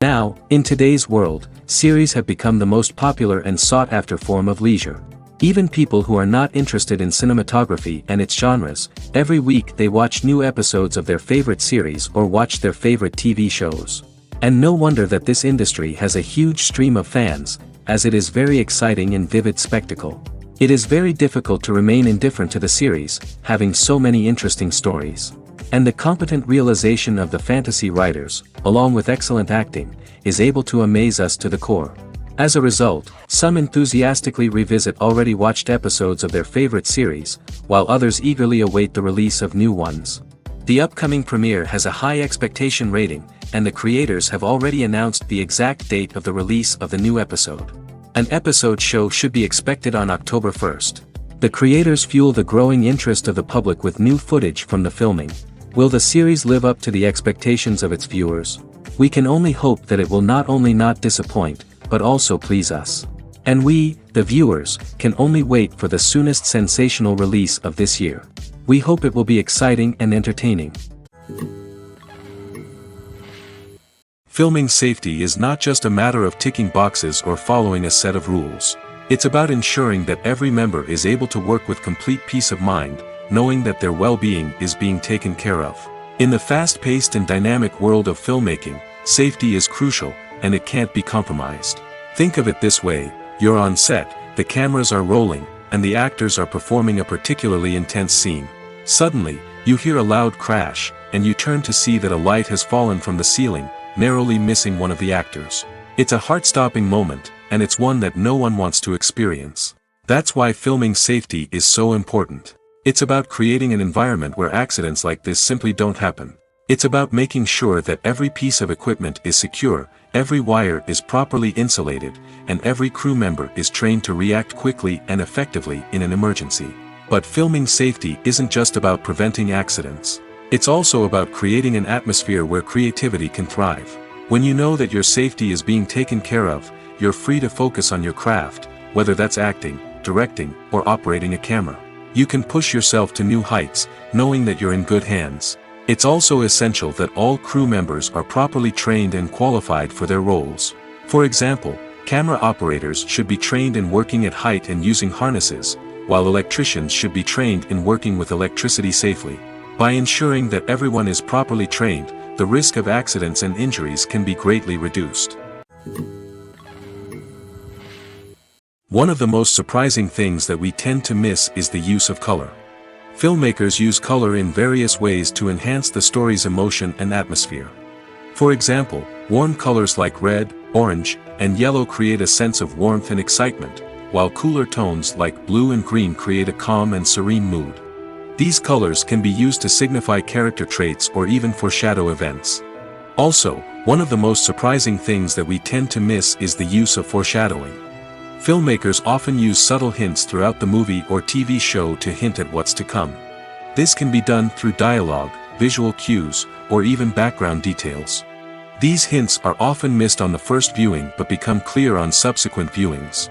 Now, in today's world, series have become the most popular and sought-after form of leisure. Even people who are not interested in cinematography and its genres, every week they watch new episodes of their favorite series or watch their favorite TV shows. And no wonder that this industry has a huge stream of fans, as it is very exciting and vivid spectacle. It is very difficult to remain indifferent to the series, having so many interesting stories. And the competent realization of the fantasy writers, along with excellent acting, is able to amaze us to the core. As a result, some enthusiastically revisit already watched episodes of their favorite series, while others eagerly await the release of new ones. The upcoming premiere has a high expectation rating, and the creators have already announced the exact date of the release of the new episode. An episode show should be expected on October 1st. The creators fuel the growing interest of the public with new footage from the filming. Will the series live up to the expectations of its viewers? We can only hope that it will not only not disappoint, but also please us. And we, the viewers, can only wait for the soonest sensational release of this year. We hope it will be exciting and entertaining. Filming safety is not just a matter of ticking boxes or following a set of rules. It's about ensuring that every member is able to work with complete peace of mind, knowing that their well-being is being taken care of. In the fast-paced and dynamic world of filmmaking, safety is crucial, and it can't be compromised. Think of it this way: you're on set, the cameras are rolling, and the actors are performing a particularly intense scene. Suddenly, you hear a loud crash, and you turn to see that a light has fallen from the ceiling, narrowly missing one of the actors. It's a heart-stopping moment, and it's one that no one wants to experience. That's why filming safety is so important. It's about creating an environment where accidents like this simply don't happen. It's about making sure that every piece of equipment is secure, every wire is properly insulated, and every crew member is trained to react quickly and effectively in an emergency. But filming safety isn't just about preventing accidents. It's also about creating an atmosphere where creativity can thrive. When you know that your safety is being taken care of, you're free to focus on your craft, whether that's acting, directing, or operating a camera. You can push yourself to new heights, knowing that you're in good hands. It's also essential that all crew members are properly trained and qualified for their roles. For example, camera operators should be trained in working at height and using harnesses, while electricians should be trained in working with electricity safely. By ensuring that everyone is properly trained, the risk of accidents and injuries can be greatly reduced. One of the most surprising things that we tend to miss is the use of color. Filmmakers use color in various ways to enhance the story's emotion and atmosphere. For example, warm colors like red, orange, and yellow create a sense of warmth and excitement, while cooler tones like blue and green create a calm and serene mood. These colors can be used to signify character traits or even foreshadow events. Also, one of the most surprising things that we tend to miss is the use of foreshadowing. Filmmakers often use subtle hints throughout the movie or TV show to hint at what's to come. This can be done through dialogue, visual cues, or even background details. These hints are often missed on the first viewing but become clear on subsequent viewings.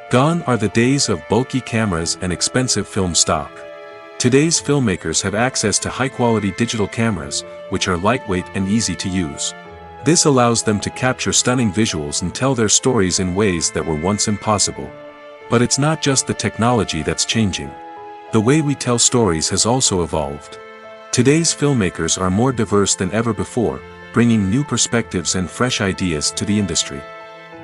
Gone are the days of bulky cameras and expensive film stock. Today's filmmakers have access to high-quality digital cameras, which are lightweight and easy to use. This allows them to capture stunning visuals and tell their stories in ways that were once impossible. But it's not just the technology that's changing. The way we tell stories has also evolved. Today's filmmakers are more diverse than ever before, bringing new perspectives and fresh ideas to the industry.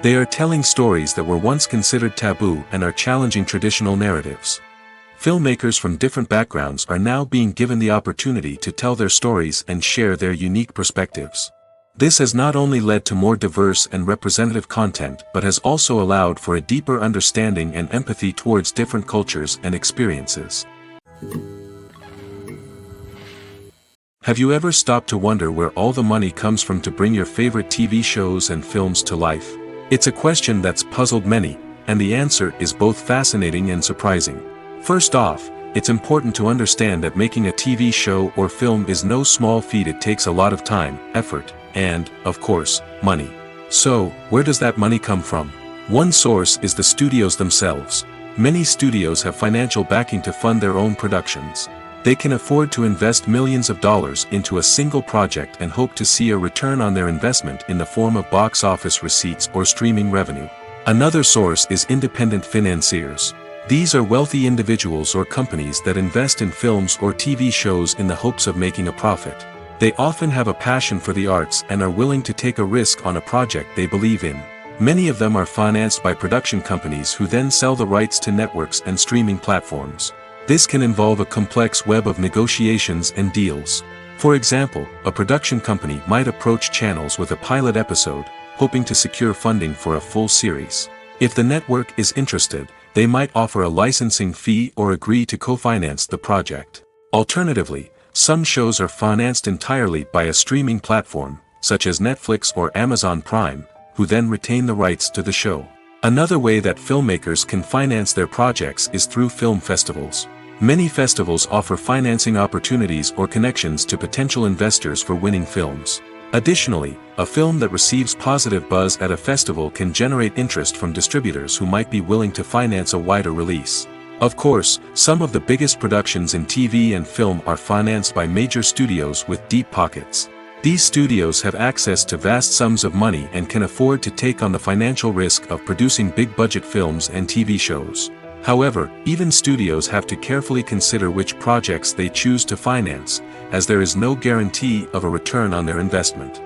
They are telling stories that were once considered taboo and are challenging traditional narratives. Filmmakers from different backgrounds are now being given the opportunity to tell their stories and share their unique perspectives. This has not only led to more diverse and representative content but has also allowed for a deeper understanding and empathy towards different cultures and experiences. Have you ever stopped to wonder where all the money comes from to bring your favorite TV shows and films to life? It's a question that's puzzled many, and the answer is both fascinating and surprising. First off, it's important to understand that making a TV show or film is no small feat. It takes a lot of time, effort, and, of course, money. So, where does that money come from? One source is the studios themselves. Many studios have financial backing to fund their own productions. They can afford to invest millions of dollars into a single project and hope to see a return on their investment in the form of box office receipts or streaming revenue. Another source is independent financiers. These are wealthy individuals or companies that invest in films or TV shows in the hopes of making a profit. They often have a passion for the arts and are willing to take a risk on a project they believe in. Many of them are financed by production companies who then sell the rights to networks and streaming platforms. This can involve a complex web of negotiations and deals. For example, a production company might approach channels with a pilot episode, hoping to secure funding for a full series. If the network is interested, they might offer a licensing fee or agree to co-finance the project. Alternatively, some shows are financed entirely by a streaming platform, such as Netflix or Amazon Prime, who then retain the rights to the show. Another way that filmmakers can finance their projects is through film festivals. Many festivals offer financing opportunities or connections to potential investors for winning films. Additionally, a film that receives positive buzz at a festival can generate interest from distributors who might be willing to finance a wider release. Of course, some of the biggest productions in TV and film are financed by major studios with deep pockets. These studios have access to vast sums of money and can afford to take on the financial risk of producing big-budget films and TV shows. However, even studios have to carefully consider which projects they choose to finance, as there is no guarantee of a return on their investment.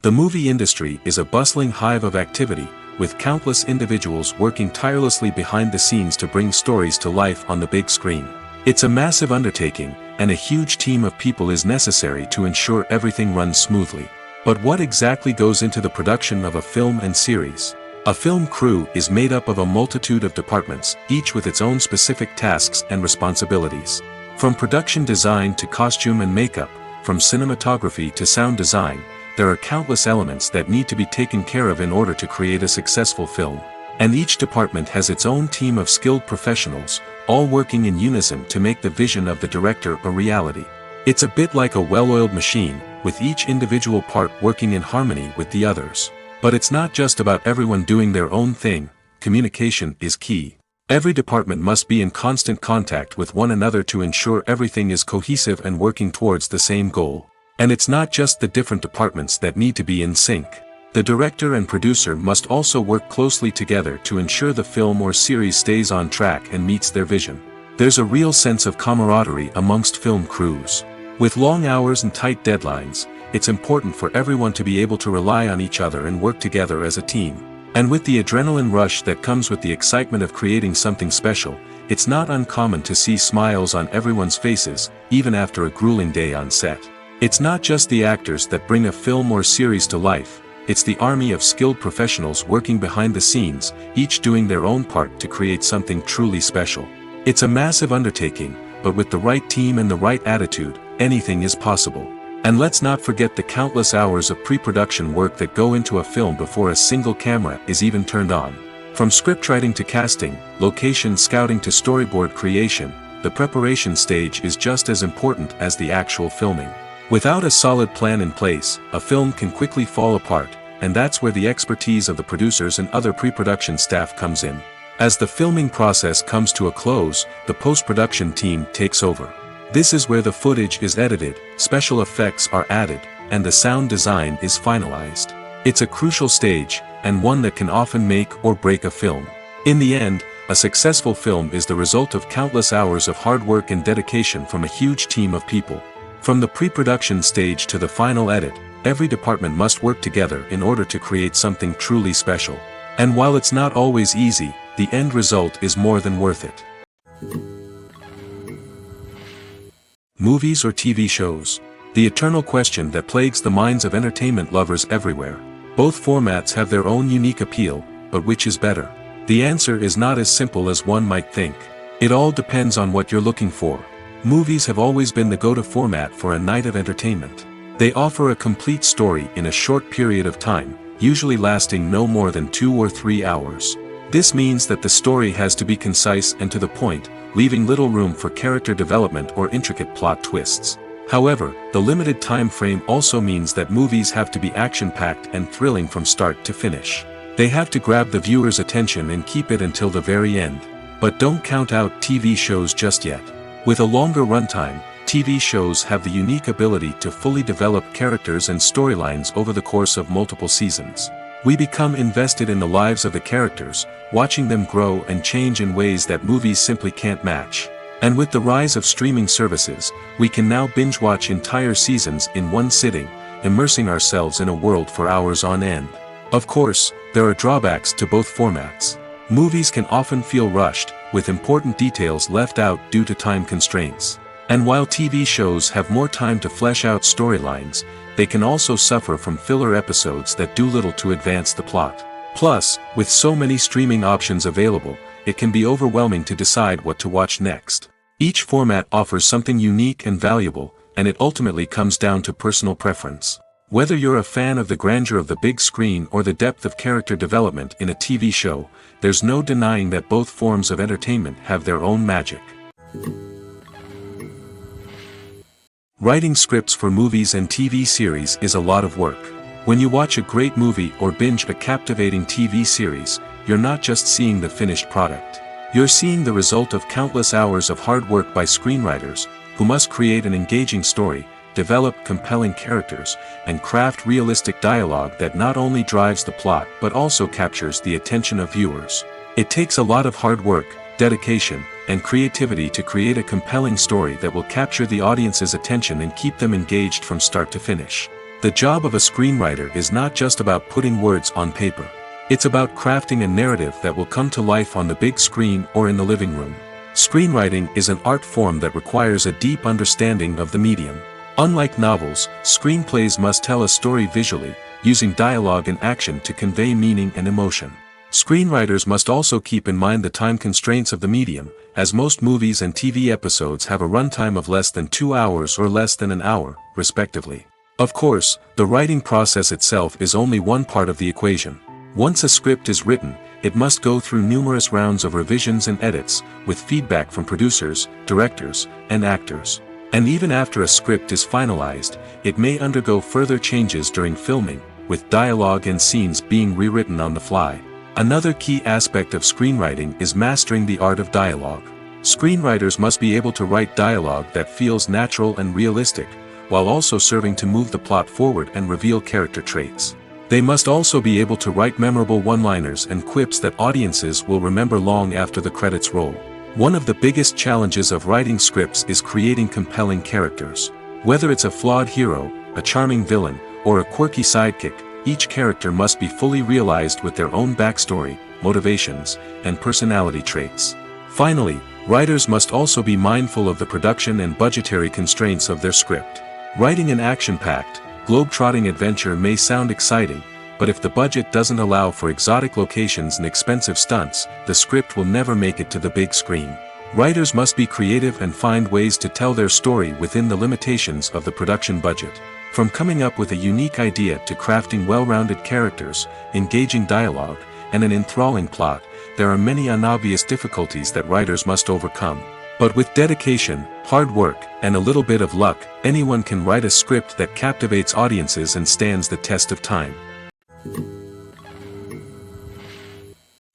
The movie industry is a bustling hive of activity, with countless individuals working tirelessly behind the scenes to bring stories to life on the big screen. It's a massive undertaking, and a huge team of people is necessary to ensure everything runs smoothly. But what exactly goes into the production of a film and series? A film crew is made up of a multitude of departments, each with its own specific tasks and responsibilities. From production design to costume and makeup, from cinematography to sound design, there are countless elements that need to be taken care of in order to create a successful film. And each department has its own team of skilled professionals, all working in unison to make the vision of the director a reality. It's a bit like a well-oiled machine, with each individual part working in harmony with the others. But it's not just about everyone doing their own thing. Communication is key. Every department must be in constant contact with one another to ensure everything is cohesive and working towards the same goal. And it's not just the different departments that need to be in sync. The director and producer must also work closely together to ensure the film or series stays on track and meets their vision. There's a real sense of camaraderie amongst film crews. With long hours and tight deadlines, it's important for everyone to be able to rely on each other and work together as a team. And with the adrenaline rush that comes with the excitement of creating something special, it's not uncommon to see smiles on everyone's faces, even after a grueling day on set. It's not just the actors that bring a film or series to life. It's the army of skilled professionals working behind the scenes, each doing their own part to create something truly special. It's a massive undertaking, but with the right team and the right attitude, anything is possible. And let's not forget the countless hours of pre-production work that go into a film before a single camera is even turned on. From scriptwriting to casting, location scouting to storyboard creation, the preparation stage is just as important as the actual filming. Without a solid plan in place, a film can quickly fall apart, and that's where the expertise of the producers and other pre-production staff comes in. As the filming process comes to a close, the post-production team takes over. This is where the footage is edited, special effects are added, and the sound design is finalized. It's a crucial stage, and one that can often make or break a film. In the end, a successful film is the result of countless hours of hard work and dedication from a huge team of people. From the pre-production stage to the final edit, every department must work together in order to create something truly special. And while it's not always easy, the end result is more than worth it. Movies or TV shows? The eternal question that plagues the minds of entertainment lovers everywhere. Both formats have their own unique appeal, but which is better? The answer is not as simple as one might think. It all depends on what you're looking for. Movies have always been the go-to format for a night of entertainment. They offer a complete story in a short period of time, usually lasting no more than 2 or 3 hours. This means that the story has to be concise and to the point, leaving little room for character development or intricate plot twists. However, the limited time frame also means that movies have to be action-packed and thrilling from start to finish. They have to grab the viewer's attention and keep it until the very end. But don't count out TV shows just yet. With a longer runtime, TV shows have the unique ability to fully develop characters and storylines over the course of multiple seasons. We become invested in the lives of the characters, watching them grow and change in ways that movies simply can't match. And with the rise of streaming services, we can now binge-watch entire seasons in one sitting, immersing ourselves in a world for hours on end. Of course, there are drawbacks to both formats. Movies can often feel rushed, with important details left out due to time constraints. And while TV shows have more time to flesh out storylines, they can also suffer from filler episodes that do little to advance the plot. Plus, with so many streaming options available, it can be overwhelming to decide what to watch next. Each format offers something unique and valuable, and it ultimately comes down to personal preference. Whether you're a fan of the grandeur of the big screen or the depth of character development in a TV show, there's no denying that both forms of entertainment have their own magic. Writing scripts for movies and TV series is a lot of work. When you watch a great movie or binge a captivating TV series, you're not just seeing the finished product. You're seeing the result of countless hours of hard work by screenwriters, who must create an engaging story, develop compelling characters, and craft realistic dialogue that not only drives the plot but also captures the attention of viewers. It takes a lot of hard work, dedication, and creativity to create a compelling story that will capture the audience's attention and keep them engaged from start to finish. The job of a screenwriter is not just about putting words on paper. It's about crafting a narrative that will come to life on the big screen or in the living room. Screenwriting is an art form that requires a deep understanding of the medium. Unlike novels, screenplays must tell a story visually, using dialogue and action to convey meaning and emotion. Screenwriters must also keep in mind the time constraints of the medium, as most movies and TV episodes have a runtime of less than 2 hours or less than an hour, respectively. Of course, the writing process itself is only one part of the equation. Once a script is written, it must go through numerous rounds of revisions and edits, with feedback from producers, directors, and actors. And even after a script is finalized, it may undergo further changes during filming, with dialogue and scenes being rewritten on the fly. Another key aspect of screenwriting is mastering the art of dialogue. Screenwriters must be able to write dialogue that feels natural and realistic, while also serving to move the plot forward and reveal character traits. They must also be able to write memorable one-liners and quips that audiences will remember long after the credits roll. One of the biggest challenges of writing scripts is creating compelling characters. Whether it's a flawed hero, a charming villain, or a quirky sidekick, each character must be fully realized with their own backstory, motivations, and personality traits. Finally, writers must also be mindful of the production and budgetary constraints of their script. Writing an action-packed, globe-trotting adventure may sound exciting, but if the budget doesn't allow for exotic locations and expensive stunts, the script will never make it to the big screen. Writers must be creative and find ways to tell their story within the limitations of the production budget. From coming up with a unique idea to crafting well-rounded characters, engaging dialogue, and an enthralling plot, there are many unobvious difficulties that writers must overcome. But with dedication, hard work, and a little bit of luck, anyone can write a script that captivates audiences and stands the test of time.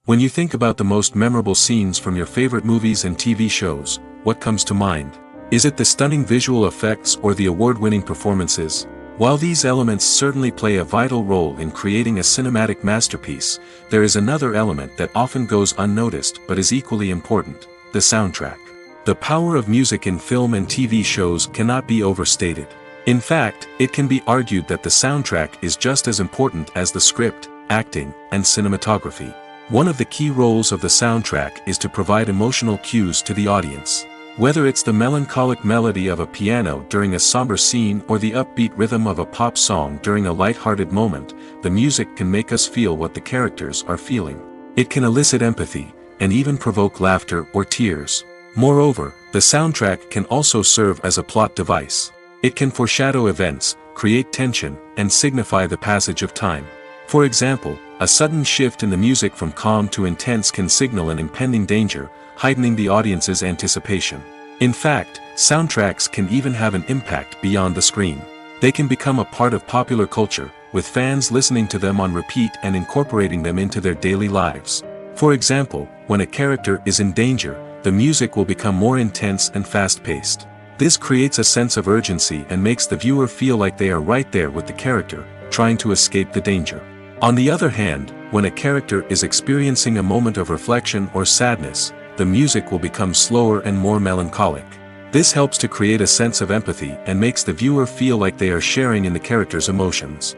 When you think about the most memorable scenes from your favorite movies and TV shows, what comes to mind? Is it the stunning visual effects or the award-winning performances? While these elements certainly play a vital role in creating a cinematic masterpiece, there is another element that often goes unnoticed but is equally important: the soundtrack. The power of music in film and TV shows cannot be overstated. In fact, it can be argued that the soundtrack is just as important as the script, acting, and cinematography. One of the key roles of the soundtrack is to provide emotional cues to the audience. Whether it's the melancholic melody of a piano during a somber scene or the upbeat rhythm of a pop song during a light-hearted moment, the music can make us feel what the characters are feeling. It can elicit empathy, and even provoke laughter or tears. Moreover, the soundtrack can also serve as a plot device. It can foreshadow events, create tension, and signify the passage of time. For example, a sudden shift in the music from calm to intense can signal an impending danger, heightening the audience's anticipation. In fact, soundtracks can even have an impact beyond the screen. They can become a part of popular culture, with fans listening to them on repeat and incorporating them into their daily lives. For example, when a character is in danger, the music will become more intense and fast-paced. This creates a sense of urgency and makes the viewer feel like they are right there with the character, trying to escape the danger. On the other hand, when a character is experiencing a moment of reflection or sadness, the music will become slower and more melancholic. This helps to create a sense of empathy and makes the viewer feel like they are sharing in the character's emotions.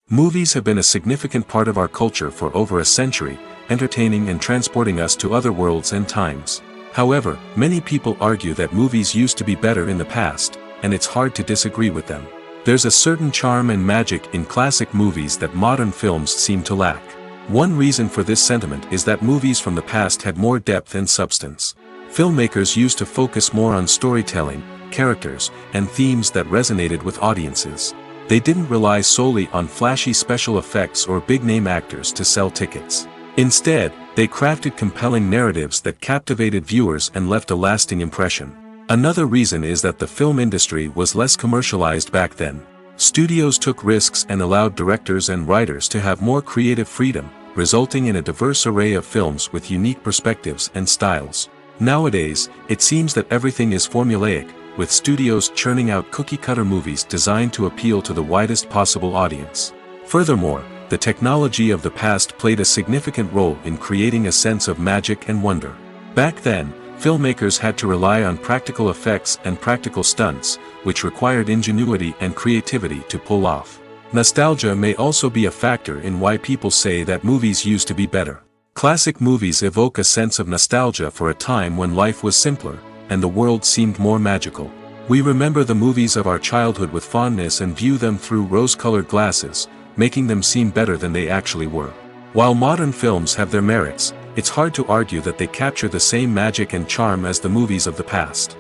Movies have been a significant part of our culture for over a century, entertaining and transporting us to other worlds and times. However, many people argue that movies used to be better in the past, and it's hard to disagree with them. There's a certain charm and magic in classic movies that modern films seem to lack. One reason for this sentiment is that movies from the past had more depth and substance. Filmmakers used to focus more on storytelling, characters, and themes that resonated with audiences. They didn't rely solely on flashy special effects or big-name actors to sell tickets. Instead, they crafted compelling narratives that captivated viewers and left a lasting impression. Another reason is that the film industry was less commercialized back then. Studios took risks and allowed directors and writers to have more creative freedom, resulting in a diverse array of films with unique perspectives and styles. Nowadays, it seems that everything is formulaic, with studios churning out cookie-cutter movies designed to appeal to the widest possible audience. Furthermore, the technology of the past played a significant role in creating a sense of magic and wonder. Back then, filmmakers had to rely on practical effects and practical stunts, which required ingenuity and creativity to pull off. Nostalgia may also be a factor in why people say that movies used to be better. Classic movies evoke a sense of nostalgia for a time when life was simpler, and the world seemed more magical. We remember the movies of our childhood with fondness and view them through rose-colored glasses, making them seem better than they actually were. While modern films have their merits, it's hard to argue that they capture the same magic and charm as the movies of the past.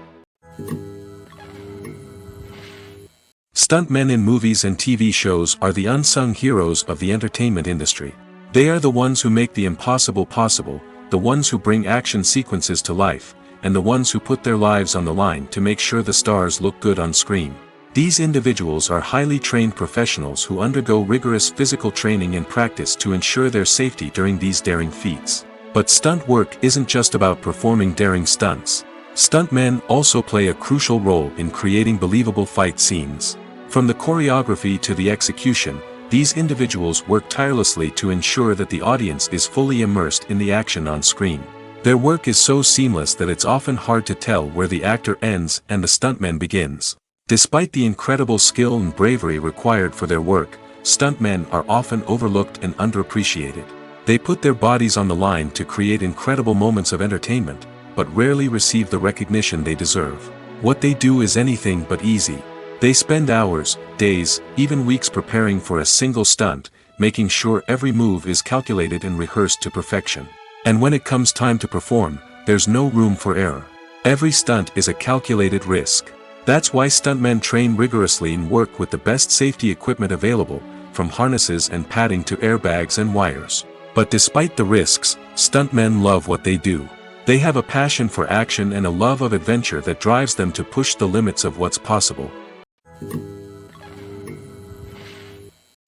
Stuntmen in movies and TV shows are the unsung heroes of the entertainment industry. They are the ones who make the impossible possible, the ones who bring action sequences to life, and the ones who put their lives on the line to make sure the stars look good on screen. These individuals are highly trained professionals who undergo rigorous physical training and practice to ensure their safety during these daring feats. But stunt work isn't just about performing daring stunts. Stuntmen also play a crucial role in creating believable fight scenes. From the choreography to the execution, these individuals work tirelessly to ensure that the audience is fully immersed in the action on screen. Their work is so seamless that it's often hard to tell where the actor ends and the stuntman begins. Despite the incredible skill and bravery required for their work, stuntmen are often overlooked and underappreciated. They put their bodies on the line to create incredible moments of entertainment, but rarely receive the recognition they deserve. What they do is anything but easy. They spend hours, days, even weeks preparing for a single stunt, making sure every move is calculated and rehearsed to perfection. And when it comes time to perform, there's no room for error. Every stunt is a calculated risk. That's why stuntmen train rigorously and work with the best safety equipment available, from harnesses and padding to airbags and wires. But despite the risks, stuntmen love what they do. They have a passion for action and a love of adventure that drives them to push the limits of what's possible.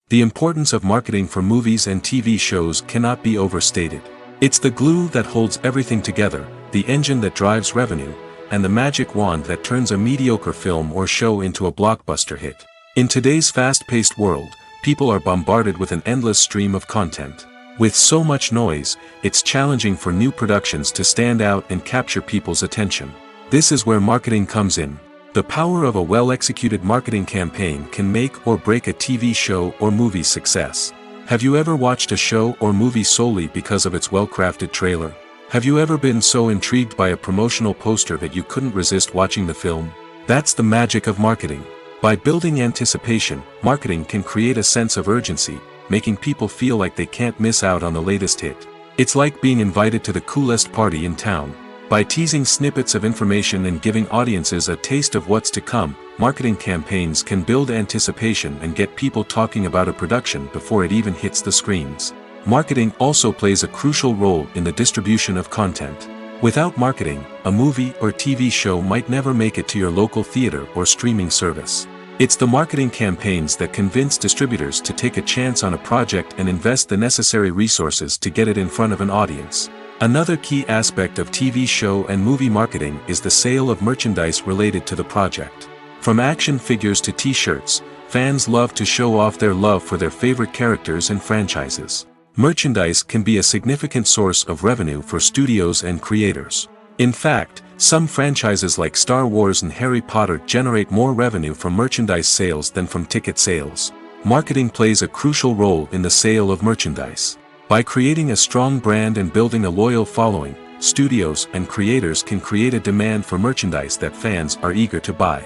The importance of marketing for movies and TV shows cannot be overstated. It's the glue that holds everything together, the engine that drives revenue, and the magic wand that turns a mediocre film or show into a blockbuster hit. In today's fast-paced world, people are bombarded with an endless stream of content. With so much noise, it's challenging for new productions to stand out and capture people's attention. This is where marketing comes in. The power of a well-executed marketing campaign can make or break a TV show or movie's success. Have you ever watched a show or movie solely because of its well-crafted trailer? Have you ever been so intrigued by a promotional poster that you couldn't resist watching the film? That's the magic of marketing. By building anticipation, marketing can create a sense of urgency, making people feel like they can't miss out on the latest hit. It's like being invited to the coolest party in town. By teasing snippets of information and giving audiences a taste of what's to come, marketing campaigns can build anticipation and get people talking about a production before it even hits the screens. Marketing also plays a crucial role in the distribution of content. Without marketing, a movie or TV show might never make it to your local theater or streaming service. It's the marketing campaigns that convince distributors to take a chance on a project and invest the necessary resources to get it in front of an audience. Another key aspect of TV show and movie marketing is the sale of merchandise related to the project. From action figures to t-shirts, fans love to show off their love for their favorite characters and franchises. Merchandise can be a significant source of revenue for studios and creators. In fact, some franchises like Star Wars and Harry Potter generate more revenue from merchandise sales than from ticket sales. Marketing plays a crucial role in the sale of merchandise. By creating a strong brand and building a loyal following, studios and creators can create a demand for merchandise that fans are eager to buy.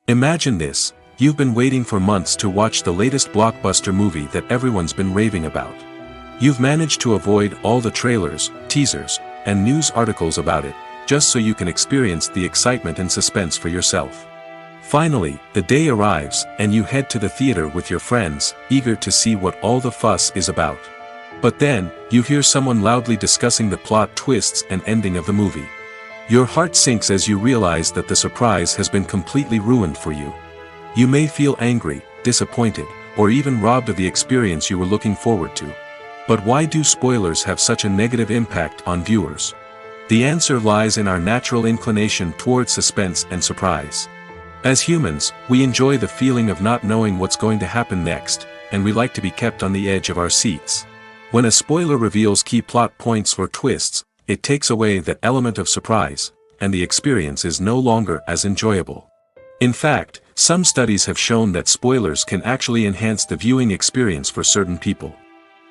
Imagine this: you've been waiting for months to watch the latest blockbuster movie that everyone's been raving about. You've managed to avoid all the trailers, teasers, and news articles about it, just so you can experience the excitement and suspense for yourself. Finally, the day arrives, and you head to the theater with your friends, eager to see what all the fuss is about. But then, you hear someone loudly discussing the plot twists and ending of the movie. Your heart sinks as you realize that the surprise has been completely ruined for you. You may feel angry, disappointed, or even robbed of the experience you were looking forward to. But why do spoilers have such a negative impact on viewers? The answer lies in our natural inclination toward suspense and surprise. As humans, we enjoy the feeling of not knowing what's going to happen next, and we like to be kept on the edge of our seats. When a spoiler reveals key plot points or twists, it takes away that element of surprise, and the experience is no longer as enjoyable. In fact, some studies have shown that spoilers can actually enhance the viewing experience for certain people.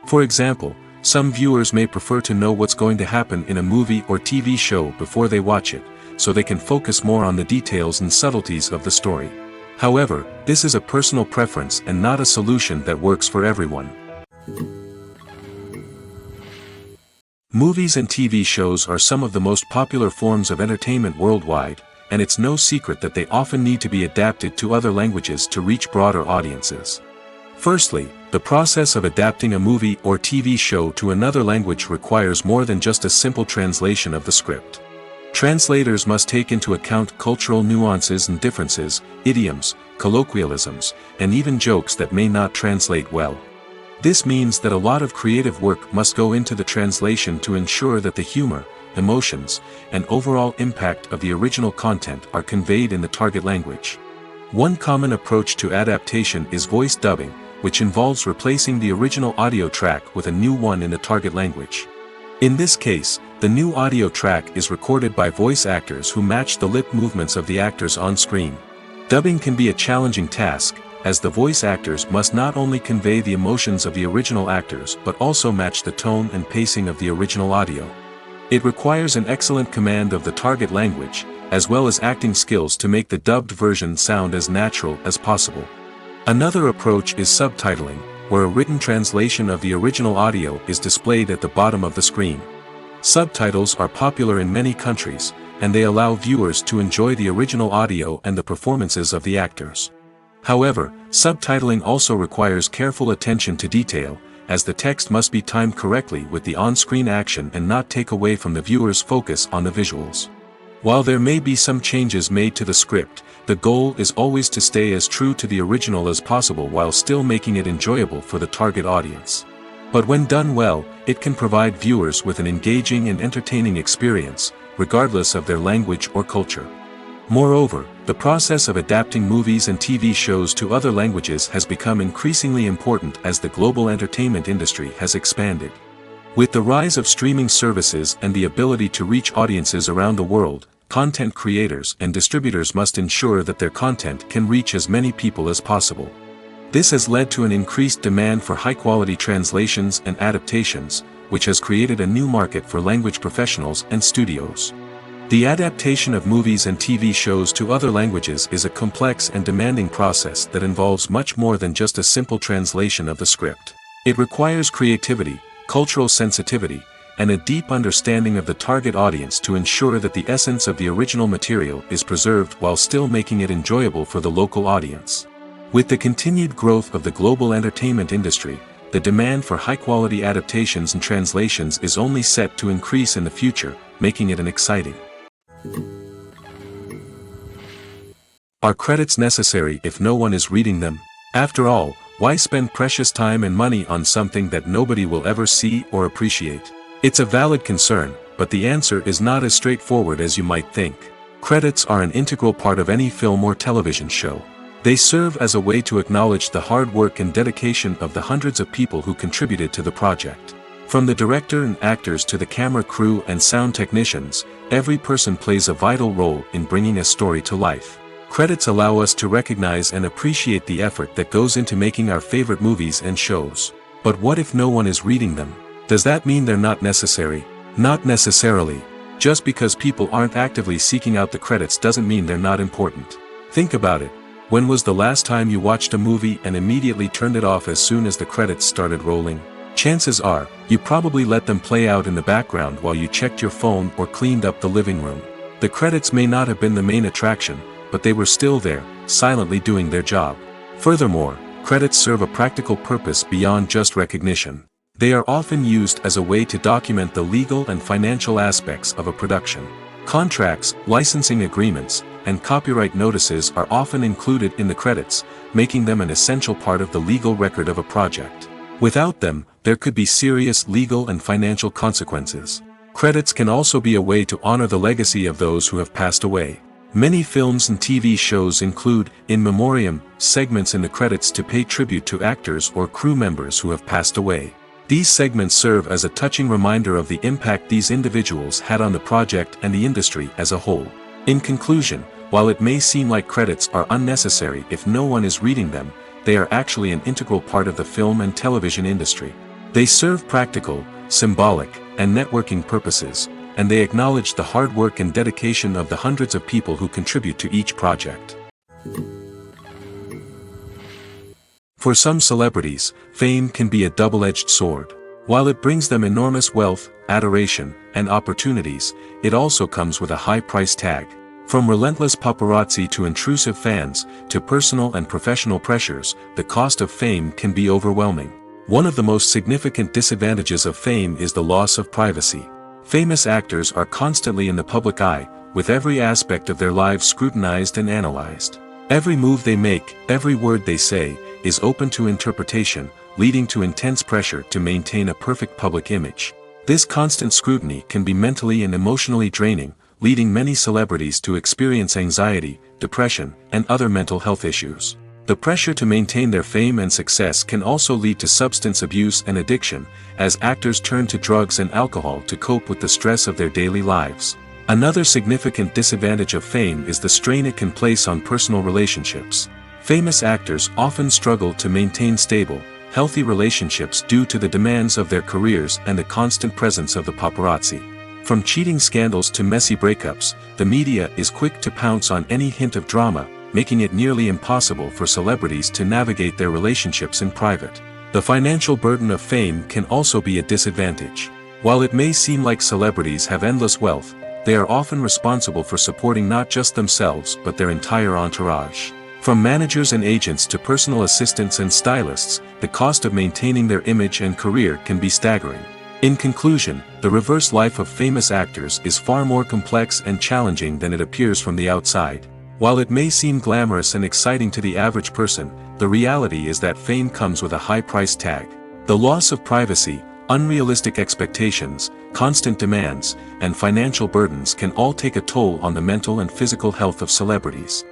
For example, some viewers may prefer to know what's going to happen in a movie or TV show before they watch it, so they can focus more on the details and subtleties of the story. However, this is a personal preference and not a solution that works for everyone. Movies and TV shows are some of the most popular forms of entertainment worldwide, and it's no secret that they often need to be adapted to other languages to reach broader audiences. Firstly, the process of adapting a movie or TV show to another language requires more than just a simple translation of the script. Translators must take into account cultural nuances and differences, idioms, colloquialisms, and even jokes that may not translate well. This means that a lot of creative work must go into the translation to ensure that the humor, emotions, and overall impact of the original content are conveyed in the target language. One common approach to adaptation is voice dubbing, which involves replacing the original audio track with a new one in the target language. In this case, the new audio track is recorded by voice actors who match the lip movements of the actors on screen. Dubbing can be a challenging task, as the voice actors must not only convey the emotions of the original actors but also match the tone and pacing of the original audio. It requires an excellent command of the target language, as well as acting skills to make the dubbed version sound as natural as possible. Another approach is subtitling, where a written translation of the original audio is displayed at the bottom of the screen. Subtitles are popular in many countries, and they allow viewers to enjoy the original audio and the performances of the actors. However, subtitling also requires careful attention to detail, as the text must be timed correctly with the on-screen action and not take away from the viewer's focus on the visuals. While there may be some changes made to the script, the goal is always to stay as true to the original as possible while still making it enjoyable for the target audience. But when done well, it can provide viewers with an engaging and entertaining experience, regardless of their language or culture. Moreover, The process of adapting movies and TV shows to other languages has become increasingly important as the global entertainment industry has expanded. With the rise of streaming services and the ability to reach audiences around the world, content creators and distributors must ensure that their content can reach as many people as possible. This has led to an increased demand for high-quality translations and adaptations, which has created a new market for language professionals and studios. The adaptation of movies and TV shows to other languages is a complex and demanding process that involves much more than just a simple translation of the script. It requires creativity, cultural sensitivity, and a deep understanding of the target audience to ensure that the essence of the original material is preserved while still making it enjoyable for the local audience. With the continued growth of the global entertainment industry, the demand for high-quality adaptations and translations is only set to increase in the future, making it an exciting. Are credits necessary if no one is reading them? After all, why spend precious time and money on something that nobody will ever see or appreciate? It's a valid concern, but the answer is not as straightforward as you might think. Credits are an integral part of any film or television show. They serve as a way to acknowledge the hard work and dedication of the hundreds of people who contributed to the project. From the director and actors to the camera crew and sound technicians, every person plays a vital role in bringing a story to life. Credits allow us to recognize and appreciate the effort that goes into making our favorite movies and shows. But what if no one is reading them? Does that mean they're not necessary? Not necessarily. Just because people aren't actively seeking out the credits doesn't mean they're not important. Think about it. When was the last time you watched a movie and immediately turned it off as soon as the credits started rolling? Chances are, you probably let them play out in the background while you checked your phone or cleaned up the living room. The credits may not have been the main attraction, but they were still there, silently doing their job. Furthermore, credits serve a practical purpose beyond just recognition. They are often used as a way to document the legal and financial aspects of a production. Contracts, licensing agreements, and copyright notices are often included in the credits, making them an essential part of the legal record of a project. Without them, there could be serious legal and financial consequences. Credits can also be a way to honor the legacy of those who have passed away. Many films and TV shows include, in memoriam, segments in the credits to pay tribute to actors or crew members who have passed away. These segments serve as a touching reminder of the impact these individuals had on the project and the industry as a whole. In conclusion, while it may seem like credits are unnecessary if no one is reading them, they are actually an integral part of the film and television industry. They serve practical, symbolic, and networking purposes, and they acknowledge the hard work and dedication of the hundreds of people who contribute to each project. For some celebrities, fame can be a double-edged sword. While it brings them enormous wealth, adoration, and opportunities, it also comes with a high price tag. From relentless paparazzi to intrusive fans, to personal and professional pressures, the cost of fame can be overwhelming. One of the most significant disadvantages of fame is the loss of privacy. Famous actors are constantly in the public eye, with every aspect of their lives scrutinized and analyzed. Every move they make, every word they say, is open to interpretation, leading to intense pressure to maintain a perfect public image. This constant scrutiny can be mentally and emotionally draining, leading many celebrities to experience anxiety, depression, and other mental health issues. The pressure to maintain their fame and success can also lead to substance abuse and addiction, as actors turn to drugs and alcohol to cope with the stress of their daily lives. Another significant disadvantage of fame is the strain it can place on personal relationships. Famous actors often struggle to maintain stable, healthy relationships due to the demands of their careers and the constant presence of the paparazzi. From cheating scandals to messy breakups, the media is quick to pounce on any hint of drama, making it nearly impossible for celebrities to navigate their relationships in private. The financial burden of fame can also be a disadvantage. While it may seem like celebrities have endless wealth, they are often responsible for supporting not just themselves but their entire entourage. From managers and agents to personal assistants and stylists, the cost of maintaining their image and career can be staggering. In conclusion, the reverse life of famous actors is far more complex and challenging than it appears from the outside. While it may seem glamorous and exciting to the average person, the reality is that fame comes with a high price tag. The loss of privacy, unrealistic expectations, constant demands, and financial burdens can all take a toll on the mental and physical health of celebrities.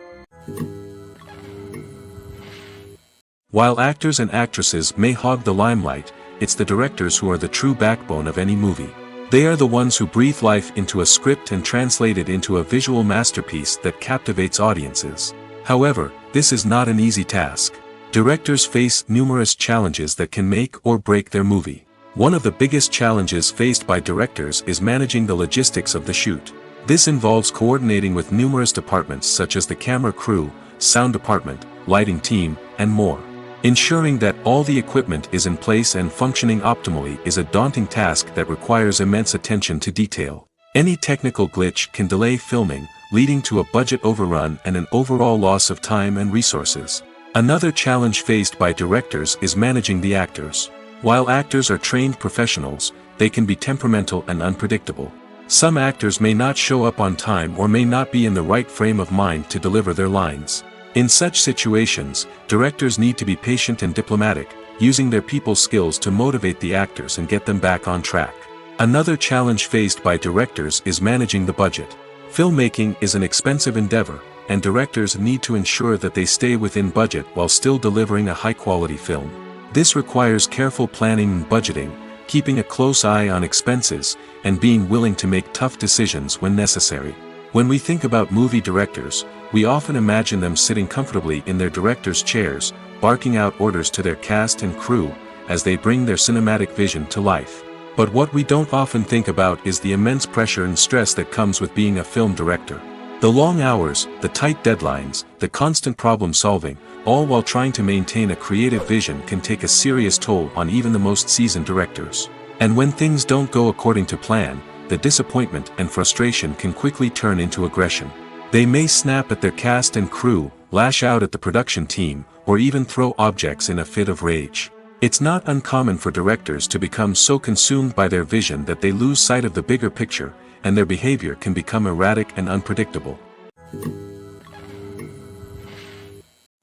While actors and actresses may hog the limelight, it's the directors who are the true backbone of any movie. They are the ones who breathe life into a script and translate it into a visual masterpiece that captivates audiences. However, this is not an easy task. Directors face numerous challenges that can make or break their movie. One of the biggest challenges faced by directors is managing the logistics of the shoot. This involves coordinating with numerous departments such as the camera crew, sound department, lighting team, and more. Ensuring that all the equipment is in place and functioning optimally is a daunting task that requires immense attention to detail. Any technical glitch can delay filming, leading to a budget overrun and an overall loss of time and resources. Another challenge faced by directors is managing the actors. While actors are trained professionals, they can be temperamental and unpredictable. Some actors may not show up on time or may not be in the right frame of mind to deliver their lines. In such situations, directors need to be patient and diplomatic, using their people skills to motivate the actors and get them back on track. Another challenge faced by directors is managing the budget. Filmmaking is an expensive endeavor, and directors need to ensure that they stay within budget while still delivering a high-quality film. This requires careful planning and budgeting, keeping a close eye on expenses, and being willing to make tough decisions when necessary. When we think about movie directors, we often imagine them sitting comfortably in their director's chairs, barking out orders to their cast and crew, as they bring their cinematic vision to life. But what we don't often think about is the immense pressure and stress that comes with being a film director. The long hours, the tight deadlines, the constant problem solving, all while trying to maintain a creative vision can take a serious toll on even the most seasoned directors. And when things don't go according to plan, the disappointment and frustration can quickly turn into aggression. They may snap at their cast and crew, lash out at the production team, or even throw objects in a fit of rage. It's not uncommon for directors to become so consumed by their vision that they lose sight of the bigger picture, and their behavior can become erratic and unpredictable.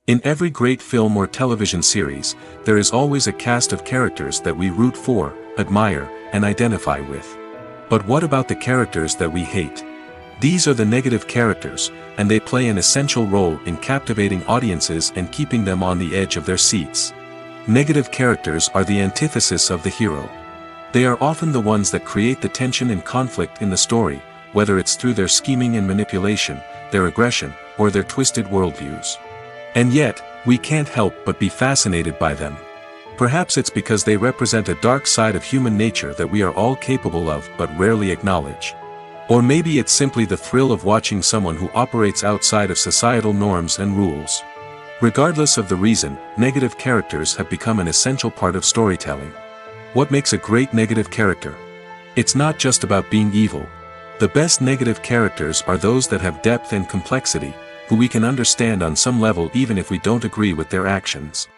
In every great film or television series, there is always a cast of characters that we root for, admire, and identify with. But what about the characters that we hate? These are the negative characters, and they play an essential role in captivating audiences and keeping them on the edge of their seats. Negative characters are the antithesis of the hero. They are often the ones that create the tension and conflict in the story, whether it's through their scheming and manipulation, their aggression, or their twisted worldviews. And yet, we can't help but be fascinated by them. Perhaps it's because they represent a dark side of human nature that we are all capable of but rarely acknowledge. Or maybe it's simply the thrill of watching someone who operates outside of societal norms and rules. Regardless of the reason, negative characters have become an essential part of storytelling. What makes a great negative character? It's not just about being evil. The best negative characters are those that have depth and complexity, who we can understand on some level even if we don't agree with their actions.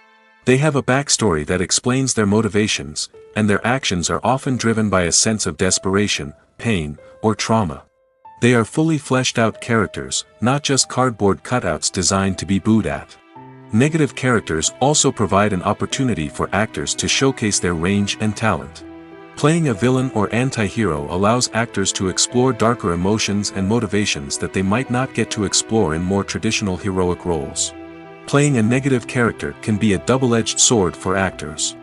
They have a backstory that explains their motivations, and their actions are often driven by a sense of desperation, pain, or trauma. They are fully fleshed out characters, not just cardboard cutouts designed to be booed at. Negative characters also provide an opportunity for actors to showcase their range and talent. Playing a villain or anti-hero allows actors to explore darker emotions and motivations that they might not get to explore in more traditional heroic roles. Playing a negative character can be a double-edged sword for actors.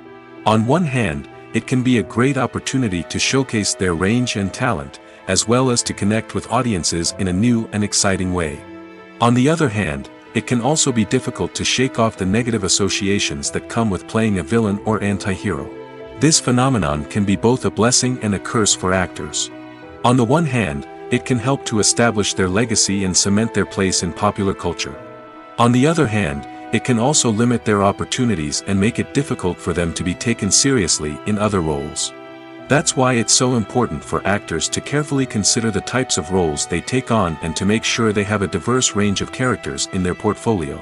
On one hand, it can be a great opportunity to showcase their range and talent, as well as to connect with audiences in a new and exciting way. On the other hand, it can also be difficult to shake off the negative associations that come with playing a villain or anti-hero. This phenomenon can be both a blessing and a curse for actors. On the one hand, it can help to establish their legacy and cement their place in popular culture. On the other hand, it can also limit their opportunities and make it difficult for them to be taken seriously in other roles. That's why it's so important for actors to carefully consider the types of roles they take on and to make sure they have a diverse range of characters in their portfolio.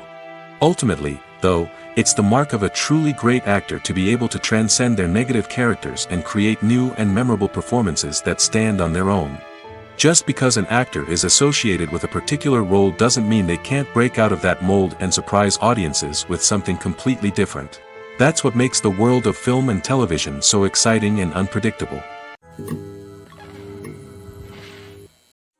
Ultimately, though, it's the mark of a truly great actor to be able to transcend their negative characters and create new and memorable performances that stand on their own. Just because an actor is associated with a particular role doesn't mean they can't break out of that mold and surprise audiences with something completely different. That's what makes the world of film and television so exciting and unpredictable.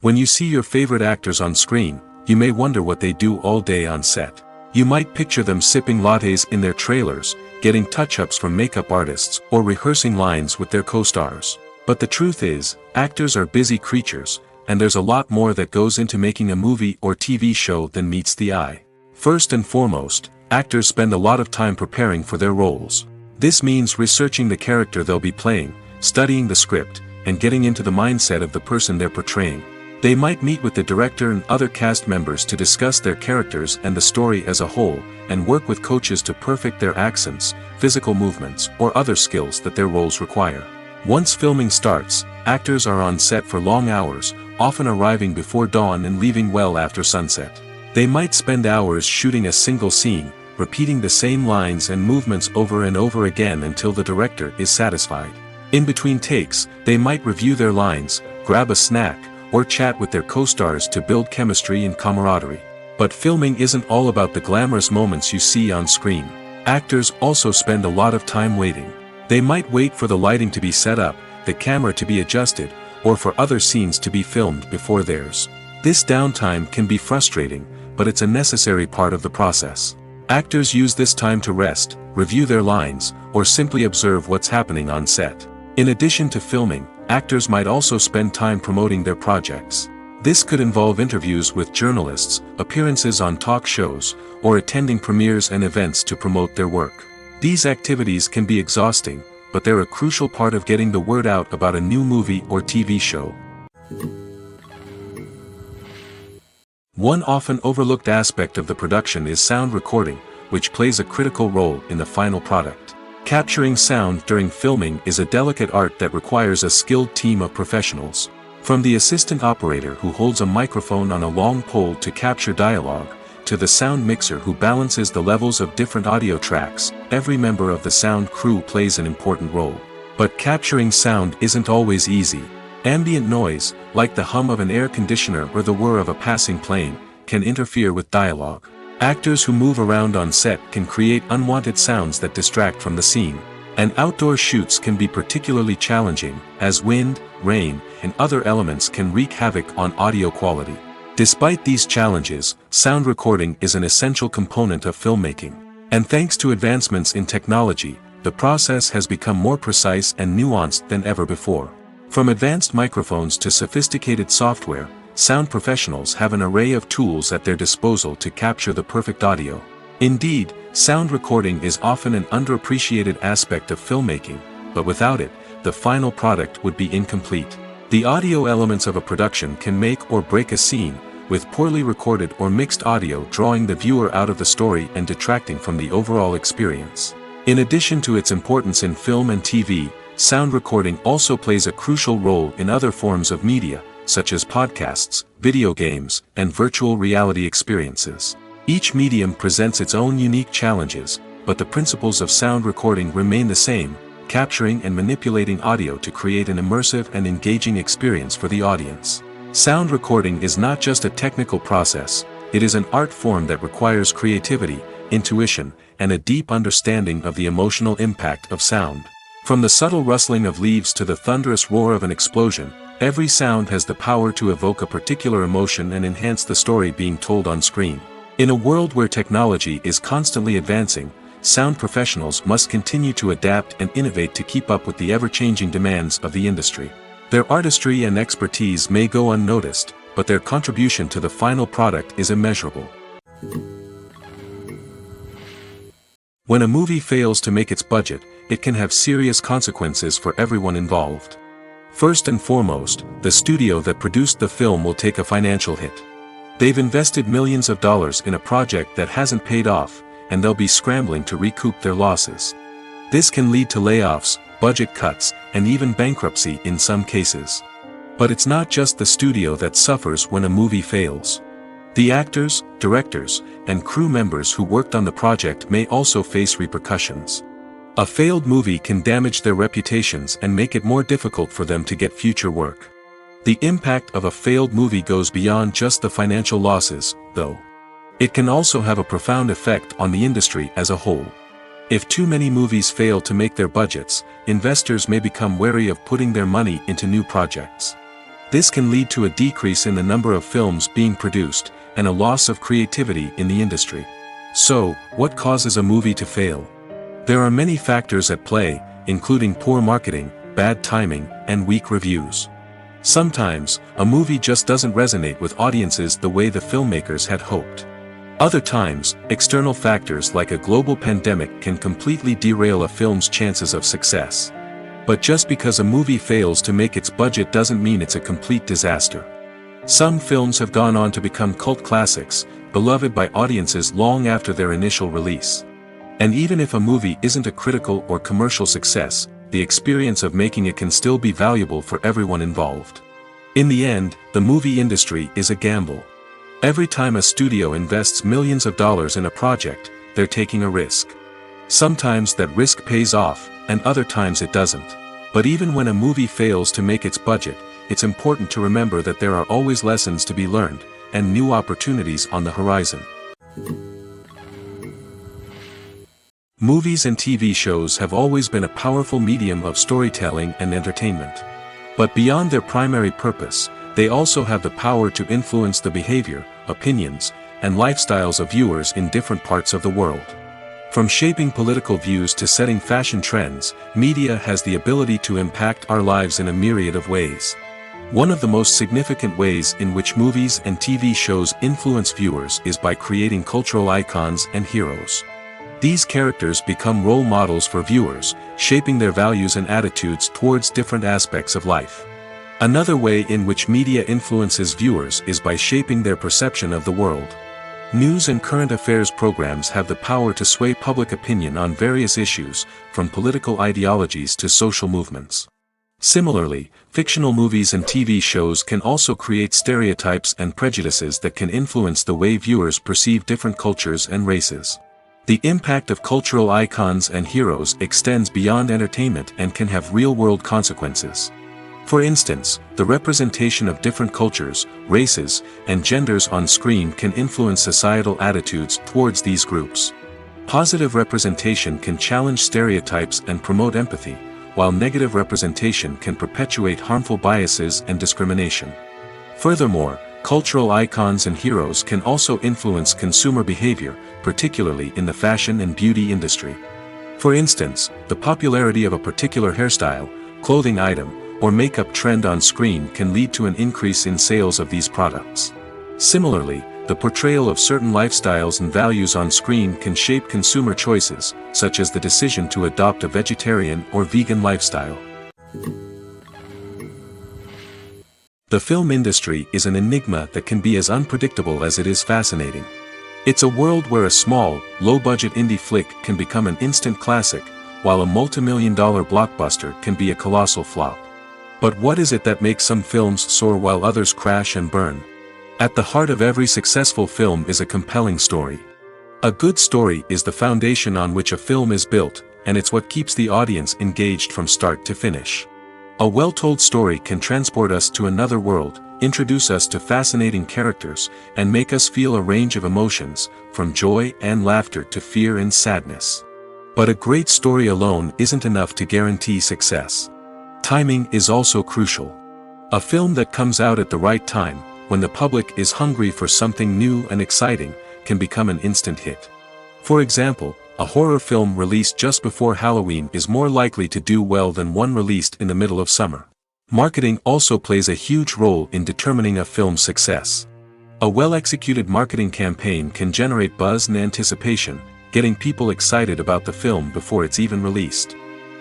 When you see your favorite actors on screen, you may wonder what they do all day on set. You might picture them sipping lattes in their trailers, getting touch-ups from makeup artists, or rehearsing lines with their co-stars. But the truth is, actors are busy creatures, and there's a lot more that goes into making a movie or TV show than meets the eye. First and foremost, actors spend a lot of time preparing for their roles. This means researching the character they'll be playing, studying the script, and getting into the mindset of the person they're portraying. They might meet with the director and other cast members to discuss their characters and the story as a whole, and work with coaches to perfect their accents, physical movements, or other skills that their roles require. Once filming starts, actors are on set for long hours, often arriving before dawn and leaving well after sunset. They might spend hours shooting a single scene, repeating the same lines and movements over and over again until the director is satisfied. In between takes, they might review their lines, grab a snack, or chat with their co-stars to build chemistry and camaraderie. But filming isn't all about the glamorous moments you see on screen. Actors also spend a lot of time waiting. They might wait for the lighting to be set up, the camera to be adjusted, or for other scenes to be filmed before theirs. This downtime can be frustrating, but it's a necessary part of the process. Actors use this time to rest, review their lines, or simply observe what's happening on set. In addition to filming, actors might also spend time promoting their projects. This could involve interviews with journalists, appearances on talk shows, or attending premieres and events to promote their work. These activities can be exhausting, but they're a crucial part of getting the word out about a new movie or TV show. One often overlooked aspect of the production is sound recording, which plays a critical role in the final product. Capturing sound during filming is a delicate art that requires a skilled team of professionals. From the assistant operator who holds a microphone on a long pole to capture dialogue, to the sound mixer who balances the levels of different audio tracks, every member of the sound crew plays an important role. But capturing sound isn't always easy. Ambient noise, like the hum of an air conditioner or the whir of a passing plane, can interfere with dialogue. Actors who move around on set can create unwanted sounds that distract from the scene. And outdoor shoots can be particularly challenging, as wind, rain, and other elements can wreak havoc on audio quality. Despite these challenges, sound recording is an essential component of filmmaking. And thanks to advancements in technology, the process has become more precise and nuanced than ever before. From advanced microphones to sophisticated software, sound professionals have an array of tools at their disposal to capture the perfect audio. Indeed, sound recording is often an underappreciated aspect of filmmaking, but without it, the final product would be incomplete. The audio elements of a production can make or break a scene, with poorly recorded or mixed audio drawing the viewer out of the story and detracting from the overall experience. In addition to its importance in film and TV, sound recording also plays a crucial role in other forms of media, such as podcasts, video games, and virtual reality experiences. Each medium presents its own unique challenges, but the principles of sound recording remain the same, capturing and manipulating audio to create an immersive and engaging experience for the audience. Sound recording is not just a technical process, it is an art form that requires creativity, intuition, and a deep understanding of the emotional impact of sound. From the subtle rustling of leaves to the thunderous roar of an explosion, every sound has the power to evoke a particular emotion and enhance the story being told on screen. In a world where technology is constantly advancing, sound professionals must continue to adapt and innovate to keep up with the ever-changing demands of the industry. Their artistry and expertise may go unnoticed, but their contribution to the final product is immeasurable. When a movie fails to make its budget, it can have serious consequences for everyone involved. First and foremost, the studio that produced the film will take a financial hit. They've invested millions of dollars in a project that hasn't paid off, and they'll be scrambling to recoup their losses. This can lead to layoffs, budget cuts, and even bankruptcy in some cases. But it's not just the studio that suffers when a movie fails. The actors, directors, and crew members who worked on the project may also face repercussions. A failed movie can damage their reputations and make it more difficult for them to get future work. The impact of a failed movie goes beyond just the financial losses, though. It can also have a profound effect on the industry as a whole. If too many movies fail to make their budgets, investors may become wary of putting their money into new projects. This can lead to a decrease in the number of films being produced, and a loss of creativity in the industry. So, what causes a movie to fail? There are many factors at play, including poor marketing, bad timing, and weak reviews. Sometimes, a movie just doesn't resonate with audiences the way the filmmakers had hoped. Other times, external factors like a global pandemic can completely derail a film's chances of success. But just because a movie fails to make its budget doesn't mean it's a complete disaster. Some films have gone on to become cult classics, beloved by audiences long after their initial release. And even if a movie isn't a critical or commercial success, the experience of making it can still be valuable for everyone involved. In the end, the movie industry is a gamble. Every time a studio invests millions of dollars in a project, they're taking a risk. Sometimes that risk pays off, and other times it doesn't. But even when a movie fails to make its budget, it's important to remember that there are always lessons to be learned, and new opportunities on the horizon. Movies and TV shows have always been a powerful medium of storytelling and entertainment. But beyond their primary purpose, they also have the power to influence the behavior, opinions, and lifestyles of viewers in different parts of the world. From shaping political views to setting fashion trends, media has the ability to impact our lives in a myriad of ways. One of the most significant ways in which movies and TV shows influence viewers is by creating cultural icons and heroes. These characters become role models for viewers, shaping their values and attitudes towards different aspects of life. Another way in which media influences viewers is by shaping their perception of the world. News and current affairs programs have the power to sway public opinion on various issues, from political ideologies to social movements. Similarly, fictional movies and TV shows can also create stereotypes and prejudices that can influence the way viewers perceive different cultures and races. The impact of cultural icons and heroes extends beyond entertainment and can have real-world consequences. For instance, the representation of different cultures, races, and genders on screen can influence societal attitudes towards these groups. Positive representation can challenge stereotypes and promote empathy, while negative representation can perpetuate harmful biases and discrimination. Furthermore, cultural icons and heroes can also influence consumer behavior, particularly in the fashion and beauty industry. For instance, the popularity of a particular hairstyle, clothing item, or makeup trend on screen can lead to an increase in sales of these products. Similarly, the portrayal of certain lifestyles and values on screen can shape consumer choices, such as the decision to adopt a vegetarian or vegan lifestyle. The film industry is an enigma that can be as unpredictable as it is fascinating. It's a world where a small, low-budget indie flick can become an instant classic, while a multi-million-dollar blockbuster can be a colossal flop. But what is it that makes some films soar while others crash and burn? At the heart of every successful film is a compelling story. A good story is the foundation on which a film is built, and it's what keeps the audience engaged from start to finish. A well-told story can transport us to another world, introduce us to fascinating characters, and make us feel a range of emotions, from joy and laughter to fear and sadness. But a great story alone isn't enough to guarantee success. Timing is also crucial. A film that comes out at the right time, when the public is hungry for something new and exciting, can become an instant hit. For example, a horror film released just before Halloween is more likely to do well than one released in the middle of summer. Marketing also plays a huge role in determining a film's success. A well-executed marketing campaign can generate buzz and anticipation, getting people excited about the film before it's even released.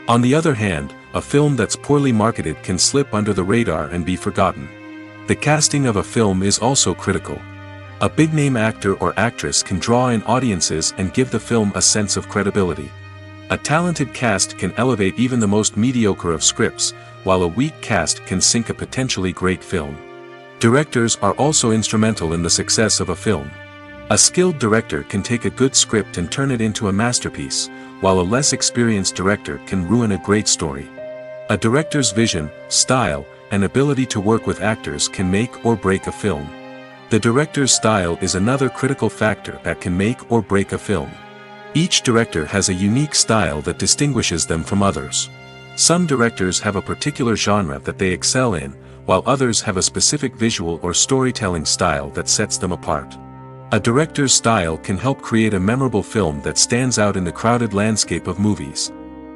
On the other hand, a film that's poorly marketed can slip under the radar and be forgotten. The casting of a film is also critical. A big-name actor or actress can draw in audiences and give the film a sense of credibility. A talented cast can elevate even the most mediocre of scripts, while a weak cast can sink a potentially great film. Directors are also instrumental in the success of a film. A skilled director can take a good script and turn it into a masterpiece, while a less experienced director can ruin a great story. A director's vision, style, and ability to work with actors can make or break a film. The director's style is another critical factor that can make or break a film. Each director has a unique style that distinguishes them from others. Some directors have a particular genre that they excel in, while others have a specific visual or storytelling style that sets them apart. A director's style can help create a memorable film that stands out in the crowded landscape of movies.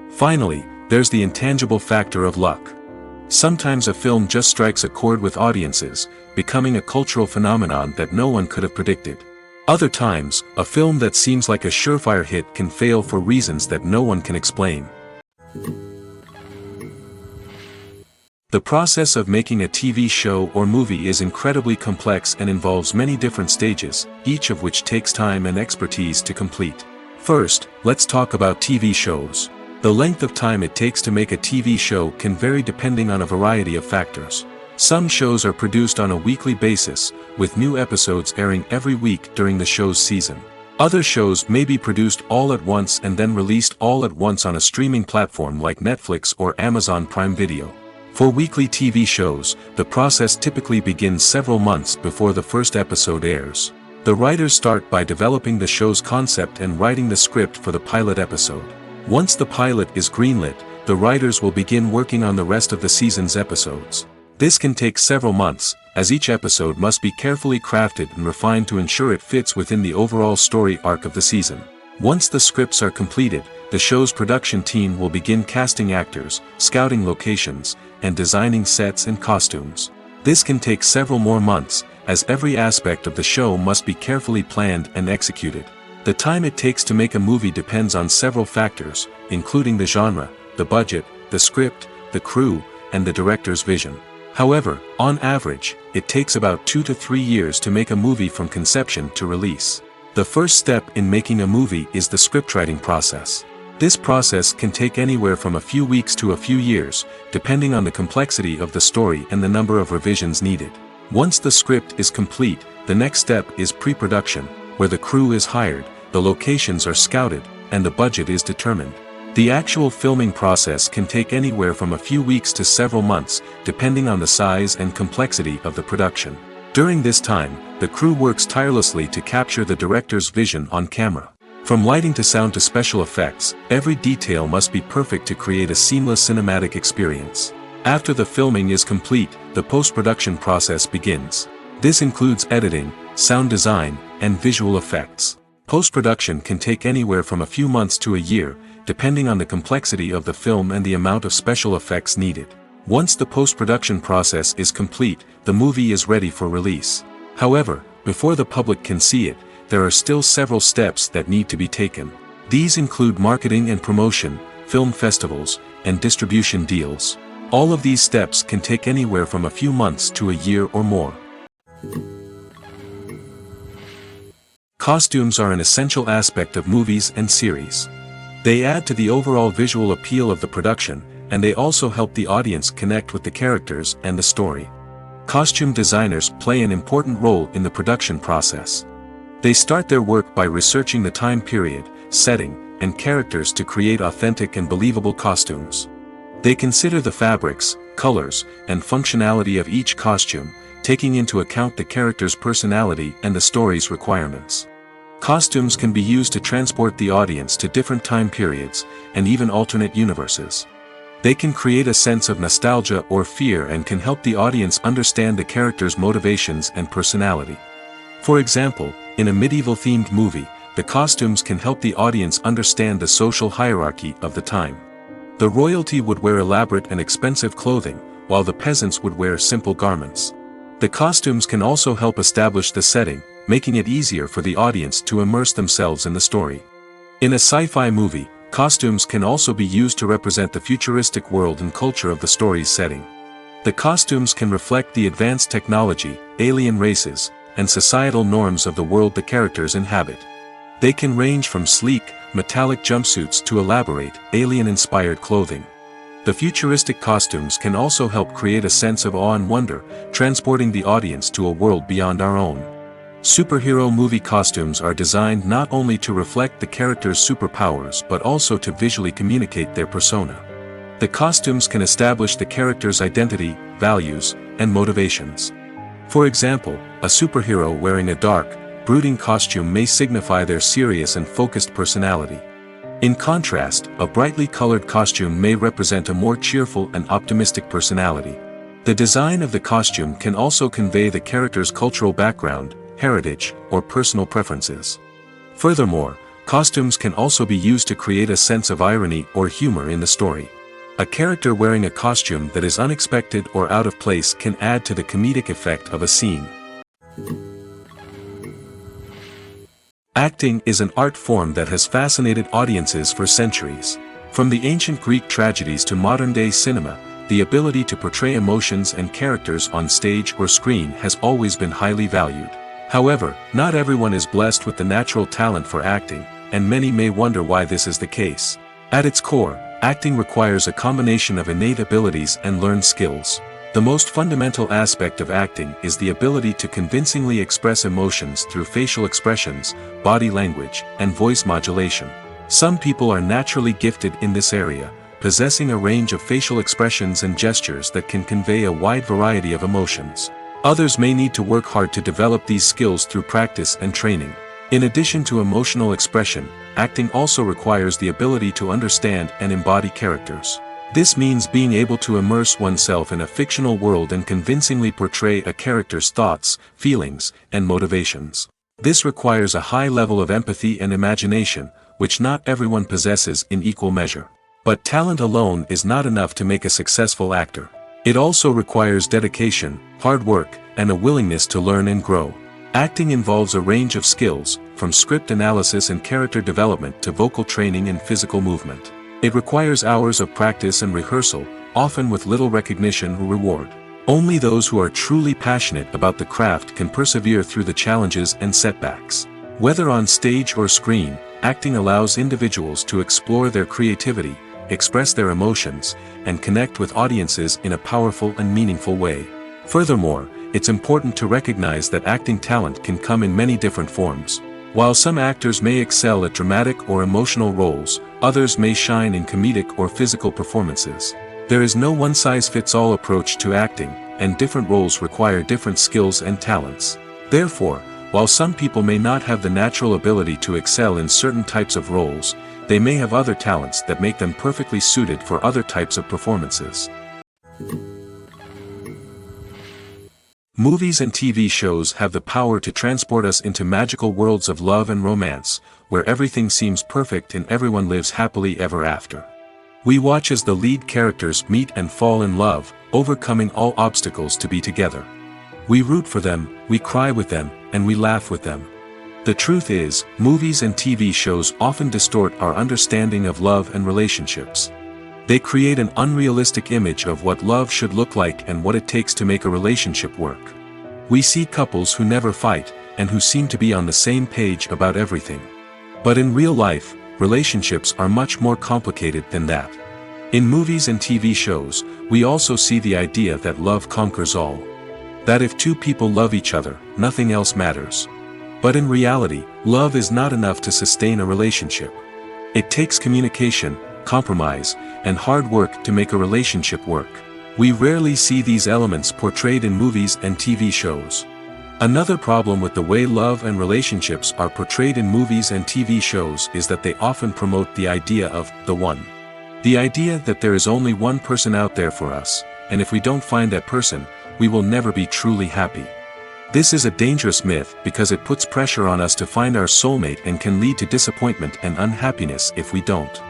Finally, there's the intangible factor of luck. Sometimes a film just strikes a chord with audiences, becoming a cultural phenomenon that no one could have predicted. Other times, a film that seems like a surefire hit can fail for reasons that no one can explain. The process of making a TV show or movie is incredibly complex and involves many different stages, each of which takes time and expertise to complete. First, let's talk about TV shows. The length of time it takes to make a TV show can vary depending on a variety of factors. Some shows are produced on a weekly basis, with new episodes airing every week during the show's season. Other shows may be produced all at once and then released all at once on a streaming platform like Netflix or Amazon Prime Video. For weekly TV shows, the process typically begins several months before the first episode airs. The writers start by developing the show's concept and writing the script for the pilot episode. Once the pilot is greenlit, the writers will begin working on the rest of the season's episodes. This can take several months, as each episode must be carefully crafted and refined to ensure it fits within the overall story arc of the season. Once the scripts are completed, the show's production team will begin casting actors, scouting locations, and designing sets and costumes. This can take several more months, as every aspect of the show must be carefully planned and executed. The time it takes to make a movie depends on several factors, including the genre, the budget, the script, the crew, and the director's vision. However, on average, it takes about 2 to 3 years to make a movie from conception to release. The first step in making a movie is the scriptwriting process. This process can take anywhere from a few weeks to a few years, depending on the complexity of the story and the number of revisions needed. Once the script is complete, the next step is pre-production, where the crew is hired, the locations are scouted, and the budget is determined. The actual filming process can take anywhere from a few weeks to several months, depending on the size and complexity of the production. During this time, the crew works tirelessly to capture the director's vision on camera. From lighting to sound to special effects, every detail must be perfect to create a seamless cinematic experience. After the filming is complete, the post-production process begins. This includes editing, sound design, and visual effects. Post-production can take anywhere from a few months to a year, depending on the complexity of the film and the amount of special effects needed. Once the post-production process is complete, the movie is ready for release. However, before the public can see it, there are still several steps that need to be taken. These include marketing and promotion, film festivals, and distribution deals. All of these steps can take anywhere from a few months to a year or more. Costumes are an essential aspect of movies and series. They add to the overall visual appeal of the production, and they also help the audience connect with the characters and the story. Costume designers play an important role in the production process. They start their work by researching the time period, setting, and characters to create authentic and believable costumes. They consider the fabrics, colors, and functionality of each costume, taking into account the character's personality and the story's requirements. Costumes can be used to transport the audience to different time periods, and even alternate universes. They can create a sense of nostalgia or fear and can help the audience understand the character's motivations and personality. For example, in a medieval-themed movie, the costumes can help the audience understand the social hierarchy of the time. The royalty would wear elaborate and expensive clothing, while the peasants would wear simple garments. The costumes can also help establish the setting, making it easier for the audience to immerse themselves in the story. In a sci-fi movie, costumes can also be used to represent the futuristic world and culture of the story's setting. The costumes can reflect the advanced technology, alien races, and societal norms of the world the characters inhabit. They can range from sleek, metallic jumpsuits to elaborate, alien-inspired clothing. The futuristic costumes can also help create a sense of awe and wonder, transporting the audience to a world beyond our own. Superhero movie costumes are designed not only to reflect the character's superpowers but also to visually communicate their persona. The costumes can establish the character's identity, values, and motivations. For example, a superhero wearing a dark, brooding costume may signify their serious and focused personality. In contrast, a brightly colored costume may represent a more cheerful and optimistic personality. The design of the costume can also convey the character's cultural background, heritage, or personal preferences. Furthermore, costumes can also be used to create a sense of irony or humor in the story. A character wearing a costume that is unexpected or out of place can add to the comedic effect of a scene. Acting is an art form that has fascinated audiences for centuries. From the ancient Greek tragedies to modern-day cinema, the ability to portray emotions and characters on stage or screen has always been highly valued. However, not everyone is blessed with the natural talent for acting, and many may wonder why this is the case. At its core, acting requires a combination of innate abilities and learned skills. The most fundamental aspect of acting is the ability to convincingly express emotions through facial expressions, body language, and voice modulation. Some people are naturally gifted in this area, possessing a range of facial expressions and gestures that can convey a wide variety of emotions. Others may need to work hard to develop these skills through practice and training. In addition to emotional expression, acting also requires the ability to understand and embody characters. This means being able to immerse oneself in a fictional world and convincingly portray a character's thoughts, feelings, and motivations. This requires a high level of empathy and imagination, which not everyone possesses in equal measure. But talent alone is not enough to make a successful actor. It also requires dedication, hard work, and a willingness to learn and grow. Acting involves a range of skills, from script analysis and character development to vocal training and physical movement. It requires hours of practice and rehearsal, often with little recognition or reward. Only those who are truly passionate about the craft can persevere through the challenges and setbacks. Whether on stage or screen, acting allows individuals to explore their creativity, express their emotions, and connect with audiences in a powerful and meaningful way. Furthermore, it's important to recognize that acting talent can come in many different forms. While some actors may excel at dramatic or emotional roles, others may shine in comedic or physical performances. There is no one-size-fits-all approach to acting, and different roles require different skills and talents. Therefore, while some people may not have the natural ability to excel in certain types of roles, they may have other talents that make them perfectly suited for other types of performances. Movies and TV shows have the power to transport us into magical worlds of love and romance, where everything seems perfect and everyone lives happily ever after. We watch as the lead characters meet and fall in love, overcoming all obstacles to be together. We root for them, we cry with them, and we laugh with them. The truth is, movies and TV shows often distort our understanding of love and relationships. They create an unrealistic image of what love should look like and what it takes to make a relationship work. We see couples who never fight, and who seem to be on the same page about everything. But in real life, relationships are much more complicated than that. In movies and TV shows, we also see the idea that love conquers all. That if two people love each other, nothing else matters. But in reality, love is not enough to sustain a relationship. It takes communication, compromise, and hard work to make a relationship work. We rarely see these elements portrayed in movies and TV shows. Another problem with the way love and relationships are portrayed in movies and TV shows is that they often promote the idea of the one. The idea that there is only one person out there for us, and if we don't find that person, we will never be truly happy. This is a dangerous myth because it puts pressure on us to find our soulmate and can lead to disappointment and unhappiness if we don't.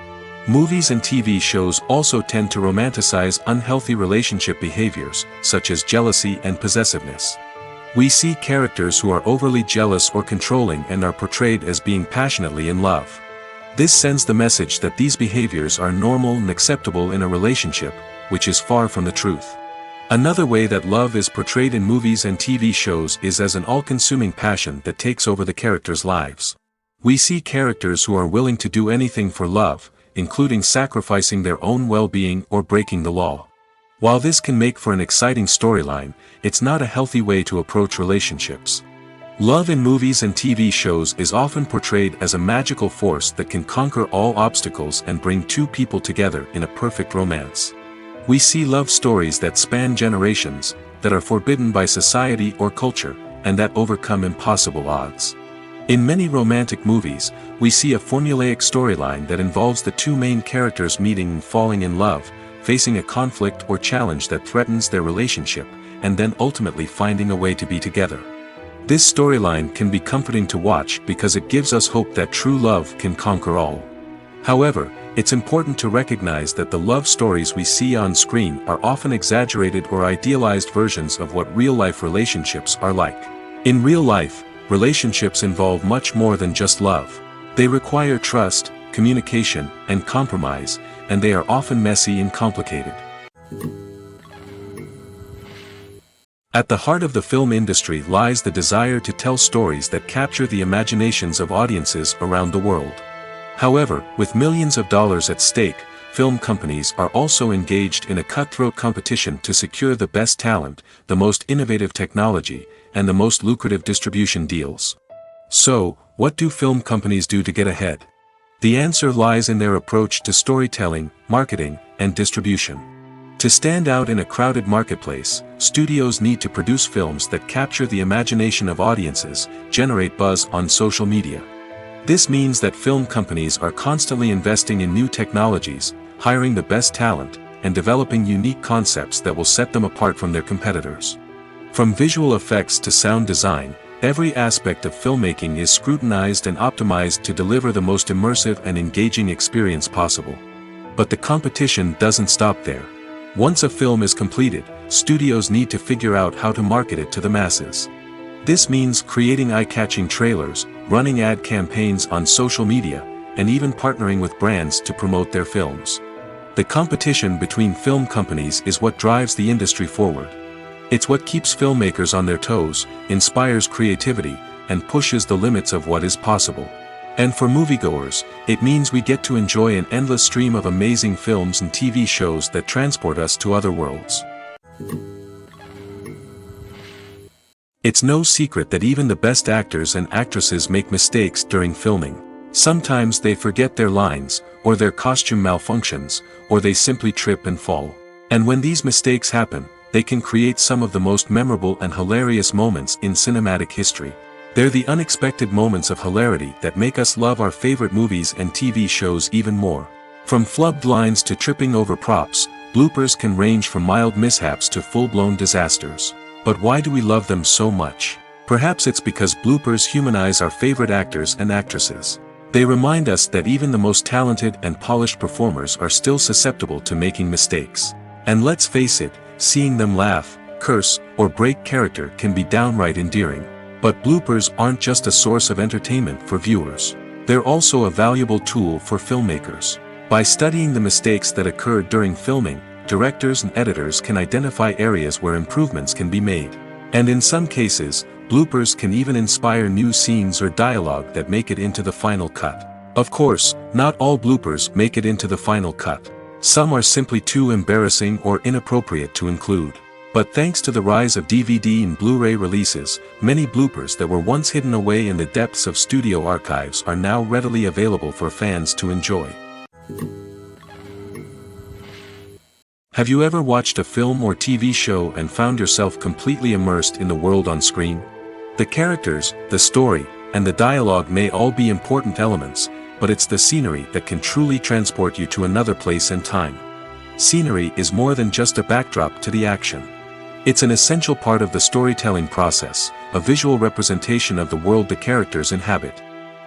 Movies and TV shows also tend to romanticize unhealthy relationship behaviors, such as jealousy and possessiveness. We see characters who are overly jealous or controlling and are portrayed as being passionately in love. This sends the message that these behaviors are normal and acceptable in a relationship, which is far from the truth. Another way that love is portrayed in movies and TV shows is as an all-consuming passion that takes over the characters' lives. We see characters who are willing to do anything for love, including sacrificing their own well-being or breaking the law. While this can make for an exciting storyline, it's not a healthy way to approach relationships. Love in movies and TV shows is often portrayed as a magical force that can conquer all obstacles and bring two people together in a perfect romance. We see love stories that span generations, that are forbidden by society or culture, and that overcome impossible odds. In many romantic movies, we see a formulaic storyline that involves the two main characters meeting and falling in love, facing a conflict or challenge that threatens their relationship, and then ultimately finding a way to be together. This storyline can be comforting to watch because it gives us hope that true love can conquer all. However, it's important to recognize that the love stories we see on screen are often exaggerated or idealized versions of what real-life relationships are like. In real life, relationships involve much more than just love. They require trust, communication, and compromise, and they are often messy and complicated. At the heart of the film industry lies the desire to tell stories that capture the imaginations of audiences around the world. However, with millions of dollars at stake, film companies are also engaged in a cutthroat competition to secure the best talent, the most innovative technology, and the most lucrative distribution deals. So, what do film companies do to get ahead? The answer lies in their approach to storytelling, marketing, and distribution. To stand out in a crowded marketplace, studios need to produce films that capture the imagination of audiences, generate buzz on social media. This means that film companies are constantly investing in new technologies, hiring the best talent, and developing unique concepts that will set them apart from their competitors. From visual effects to sound design, every aspect of filmmaking is scrutinized and optimized to deliver the most immersive and engaging experience possible. But the competition doesn't stop there. Once a film is completed, studios need to figure out how to market it to the masses. This means creating eye-catching trailers, running ad campaigns on social media, and even partnering with brands to promote their films. The competition between film companies is what drives the industry forward. It's what keeps filmmakers on their toes, inspires creativity, and pushes the limits of what is possible. And for moviegoers, it means we get to enjoy an endless stream of amazing films and TV shows that transport us to other worlds. It's no secret that even the best actors and actresses make mistakes during filming. Sometimes they forget their lines, or their costume malfunctions, or they simply trip and fall. And when these mistakes happen, they can create some of the most memorable and hilarious moments in cinematic history. They're the unexpected moments of hilarity that make us love our favorite movies and TV shows even more. From flubbed lines to tripping over props, bloopers can range from mild mishaps to full-blown disasters. But why do we love them so much? Perhaps it's because bloopers humanize our favorite actors and actresses. They remind us that even the most talented and polished performers are still susceptible to making mistakes. And let's face it, seeing them laugh, curse, or break character can be downright endearing. But bloopers aren't just a source of entertainment for viewers. They're also a valuable tool for filmmakers. By studying the mistakes that occurred during filming, directors and editors can identify areas where improvements can be made. And in some cases, bloopers can even inspire new scenes or dialogue that make it into the final cut. Of course, not all bloopers make it into the final cut. Some are simply too embarrassing or inappropriate to include. But thanks to the rise of DVD and Blu-ray releases, many bloopers that were once hidden away in the depths of studio archives are now readily available for fans to enjoy. Have you ever watched a film or TV show and found yourself completely immersed in the world on screen? The characters, the story, and the dialogue may all be important elements, but it's the scenery that can truly transport you to another place and time. Scenery is more than just a backdrop to the action. It's an essential part of the storytelling process, a visual representation of the world the characters inhabit.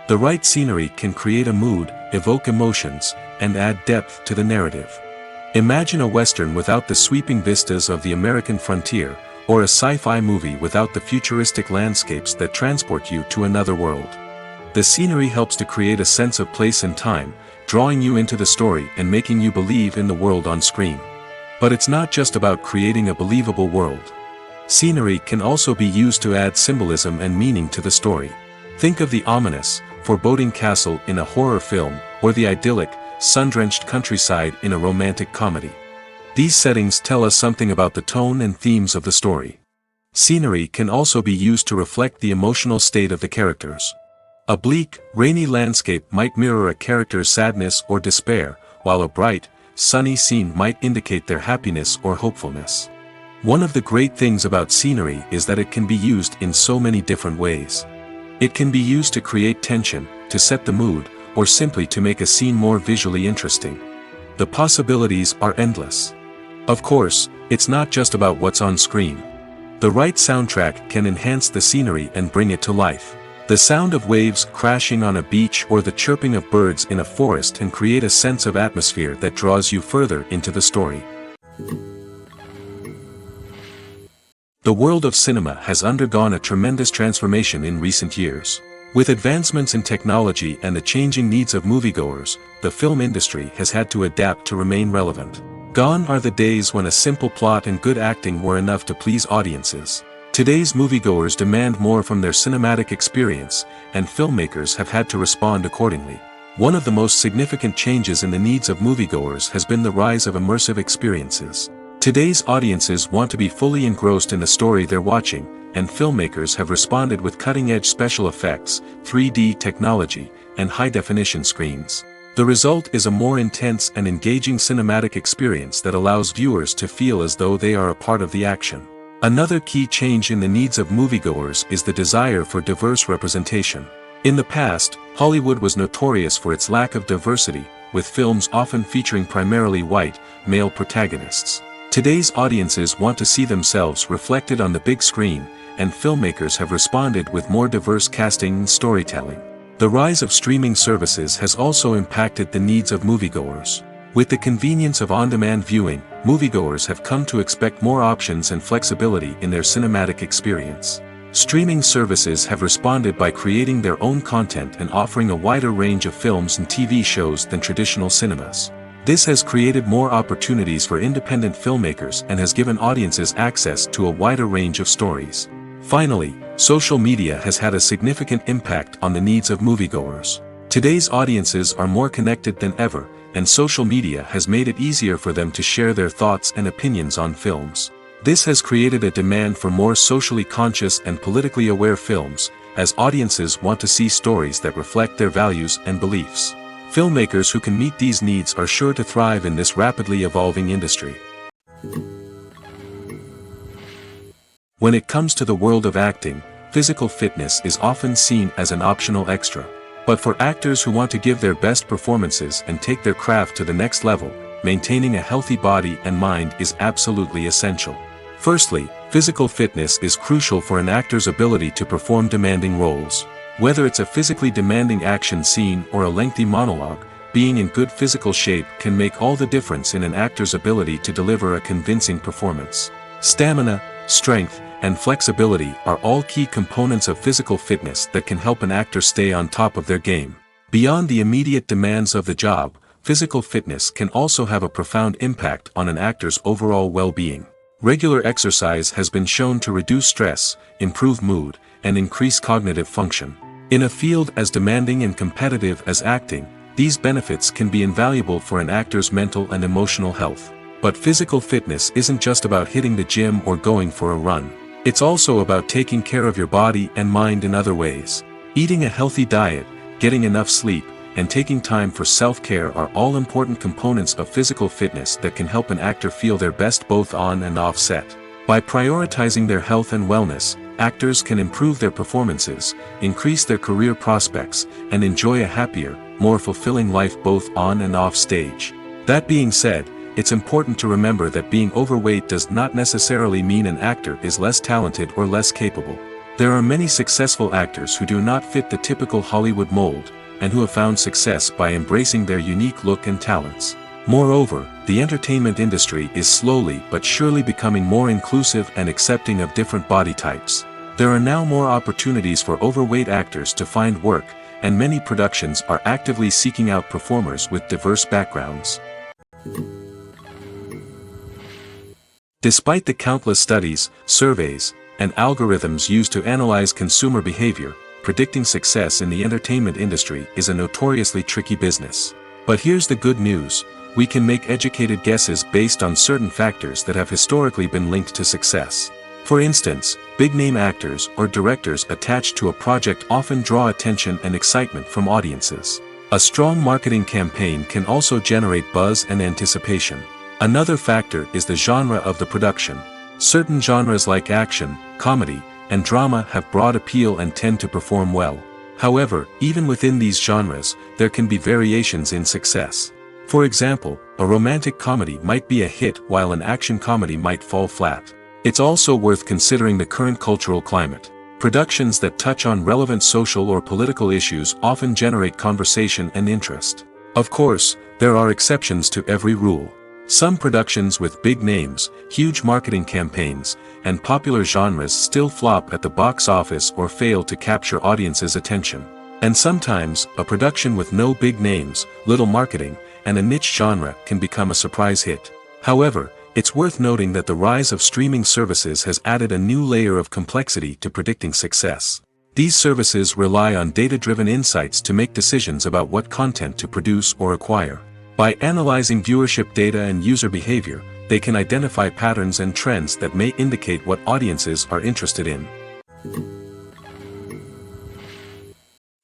The right scenery can create a mood, evoke emotions, and add depth to the narrative. Imagine a Western without the sweeping vistas of the American frontier, or a sci-fi movie without the futuristic landscapes that transport you to another world. The scenery helps to create a sense of place and time, drawing you into the story and making you believe in the world on screen. But it's not just about creating a believable world. Scenery can also be used to add symbolism and meaning to the story. Think of the ominous, foreboding castle in a horror film, or the idyllic, sun-drenched countryside in a romantic comedy. These settings tell us something about the tone and themes of the story. Scenery can also be used to reflect the emotional state of the characters. A bleak, rainy landscape might mirror a character's sadness or despair, while a bright, sunny scene might indicate their happiness or hopefulness. One of the great things about scenery is that it can be used in so many different ways. It can be used to create tension, to set the mood, or simply to make a scene more visually interesting. The possibilities are endless. Of course, it's not just about what's on screen. The right soundtrack can enhance the scenery and bring it to life. The sound of waves crashing on a beach or the chirping of birds in a forest can create a sense of atmosphere that draws you further into the story. The world of cinema has undergone a tremendous transformation in recent years. With advancements in technology and the changing needs of moviegoers, the film industry has had to adapt to remain relevant. Gone are the days when a simple plot and good acting were enough to please audiences. Today's moviegoers demand more from their cinematic experience, and filmmakers have had to respond accordingly. One of the most significant changes in the needs of moviegoers has been the rise of immersive experiences. Today's audiences want to be fully engrossed in the story they're watching, and filmmakers have responded with cutting-edge special effects, 3D technology, and high-definition screens. The result is a more intense and engaging cinematic experience that allows viewers to feel as though they are a part of the action. Another key change in the needs of moviegoers is the desire for diverse representation. In the past, Hollywood was notorious for its lack of diversity, with films often featuring primarily white, male protagonists. Today's audiences want to see themselves reflected on the big screen, and filmmakers have responded with more diverse casting and storytelling. The rise of streaming services has also impacted the needs of moviegoers. With the convenience of on-demand viewing, moviegoers have come to expect more options and flexibility in their cinematic experience. Streaming services have responded by creating their own content and offering a wider range of films and TV shows than traditional cinemas. This has created more opportunities for independent filmmakers and has given audiences access to a wider range of stories. Finally, social media has had a significant impact on the needs of moviegoers. Today's audiences are more connected than ever, and social media has made it easier for them to share their thoughts and opinions on films. This has created a demand for more socially conscious and politically aware films, as audiences want to see stories that reflect their values and beliefs. Filmmakers who can meet these needs are sure to thrive in this rapidly evolving industry. When it comes to the world of acting, physical fitness is often seen as an optional extra. But for actors who want to give their best performances and take their craft to the next level, maintaining a healthy body and mind is absolutely essential. Firstly, physical fitness is crucial for an actor's ability to perform demanding roles. Whether it's a physically demanding action scene or a lengthy monologue, being in good physical shape can make all the difference in an actor's ability to deliver a convincing performance. Stamina, strength, and flexibility are all key components of physical fitness that can help an actor stay on top of their game. Beyond the immediate demands of the job, physical fitness can also have a profound impact on an actor's overall well-being. Regular exercise has been shown to reduce stress, improve mood, and increase cognitive function. In a field as demanding and competitive as acting, these benefits can be invaluable for an actor's mental and emotional health. But physical fitness isn't just about hitting the gym or going for a run. It's also about taking care of your body and mind in other ways. Eating a healthy diet, getting enough sleep, and taking time for self-care are all important components of physical fitness that can help an actor feel their best both on and off set. By prioritizing their health and wellness, actors can improve their performances, increase their career prospects, and enjoy a happier, more fulfilling life both on and off stage. That being said, it's important to remember that being overweight does not necessarily mean an actor is less talented or less capable. There are many successful actors who do not fit the typical Hollywood mold, and who have found success by embracing their unique look and talents. Moreover, the entertainment industry is slowly but surely becoming more inclusive and accepting of different body types. There are now more opportunities for overweight actors to find work, and many productions are actively seeking out performers with diverse backgrounds. Despite the countless studies, surveys, and algorithms used to analyze consumer behavior, predicting success in the entertainment industry is a notoriously tricky business. But here's the good news: we can make educated guesses based on certain factors that have historically been linked to success. For instance, big-name actors or directors attached to a project often draw attention and excitement from audiences. A strong marketing campaign can also generate buzz and anticipation. Another factor is the genre of the production. Certain genres like action, comedy, and drama have broad appeal and tend to perform well. However, even within these genres, there can be variations in success. For example, a romantic comedy might be a hit while an action comedy might fall flat. It's also worth considering the current cultural climate. Productions that touch on relevant social or political issues often generate conversation and interest. Of course, there are exceptions to every rule. Some productions with big names, huge marketing campaigns, and popular genres still flop at the box office or fail to capture audiences' attention. And sometimes, a production with no big names, little marketing, and a niche genre can become a surprise hit. However, it's worth noting that the rise of streaming services has added a new layer of complexity to predicting success. These services rely on data-driven insights to make decisions about what content to produce or acquire. By analyzing viewership data and user behavior, they can identify patterns and trends that may indicate what audiences are interested in.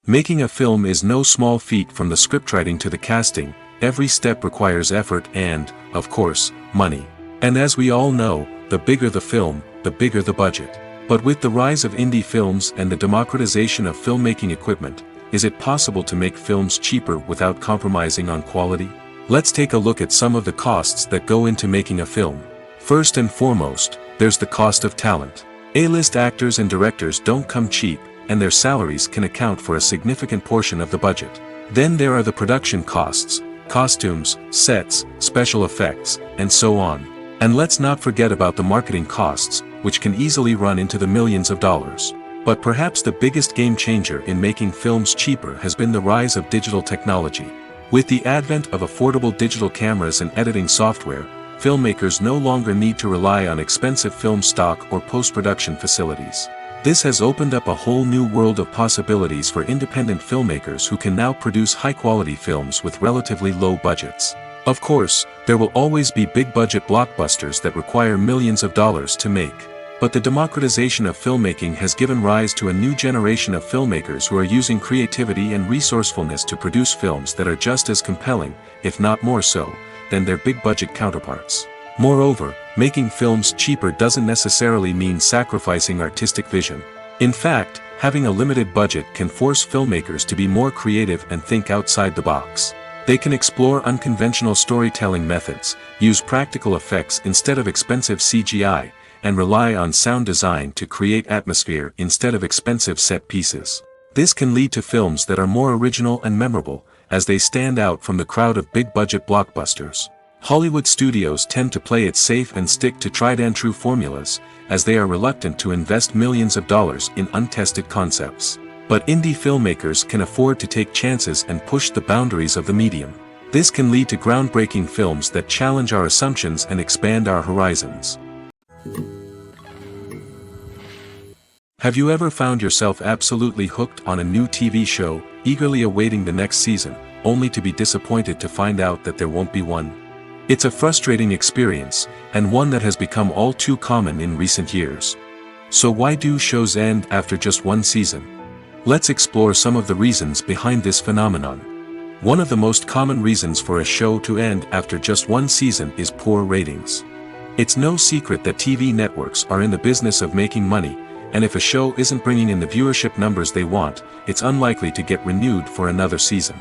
Making a film is no small feat. From the scriptwriting to the casting, every step requires effort and, of course, money. And as we all know, the bigger the film, the bigger the budget. But with the rise of indie films and the democratization of filmmaking equipment, is it possible to make films cheaper without compromising on quality? Let's take a look at some of the costs that go into making a film. First and foremost, there's the cost of talent. A-list actors and directors don't come cheap, and their salaries can account for a significant portion of the budget. Then there are the production costs, costumes, sets, special effects, and so on. And let's not forget about the marketing costs, which can easily run into the millions of dollars. But perhaps the biggest game changer in making films cheaper has been the rise of digital technology. With the advent of affordable digital cameras and editing software, filmmakers no longer need to rely on expensive film stock or post-production facilities. This has opened up a whole new world of possibilities for independent filmmakers who can now produce high-quality films with relatively low budgets. Of course, there will always be big-budget blockbusters that require millions of dollars to make. But the democratization of filmmaking has given rise to a new generation of filmmakers who are using creativity and resourcefulness to produce films that are just as compelling, if not more so, than their big-budget counterparts. Moreover, making films cheaper doesn't necessarily mean sacrificing artistic vision. In fact, having a limited budget can force filmmakers to be more creative and think outside the box. They can explore unconventional storytelling methods, use practical effects instead of expensive CGI, and rely on sound design to create atmosphere instead of expensive set pieces. This can lead to films that are more original and memorable, as they stand out from the crowd of big-budget blockbusters. Hollywood studios tend to play it safe and stick to tried-and-true formulas, as they are reluctant to invest millions of dollars in untested concepts. But indie filmmakers can afford to take chances and push the boundaries of the medium. This can lead to groundbreaking films that challenge our assumptions and expand our horizons. Have you ever found yourself absolutely hooked on a new TV show, eagerly awaiting the next season, only to be disappointed to find out that there won't be one? It's a frustrating experience, and one that has become all too common in recent years. So why do shows end after just one season? Let's explore some of the reasons behind this phenomenon. One of the most common reasons for a show to end after just one season is poor ratings. It's no secret that TV networks are in the business of making money, and if a show isn't bringing in the viewership numbers they want, it's unlikely to get renewed for another season.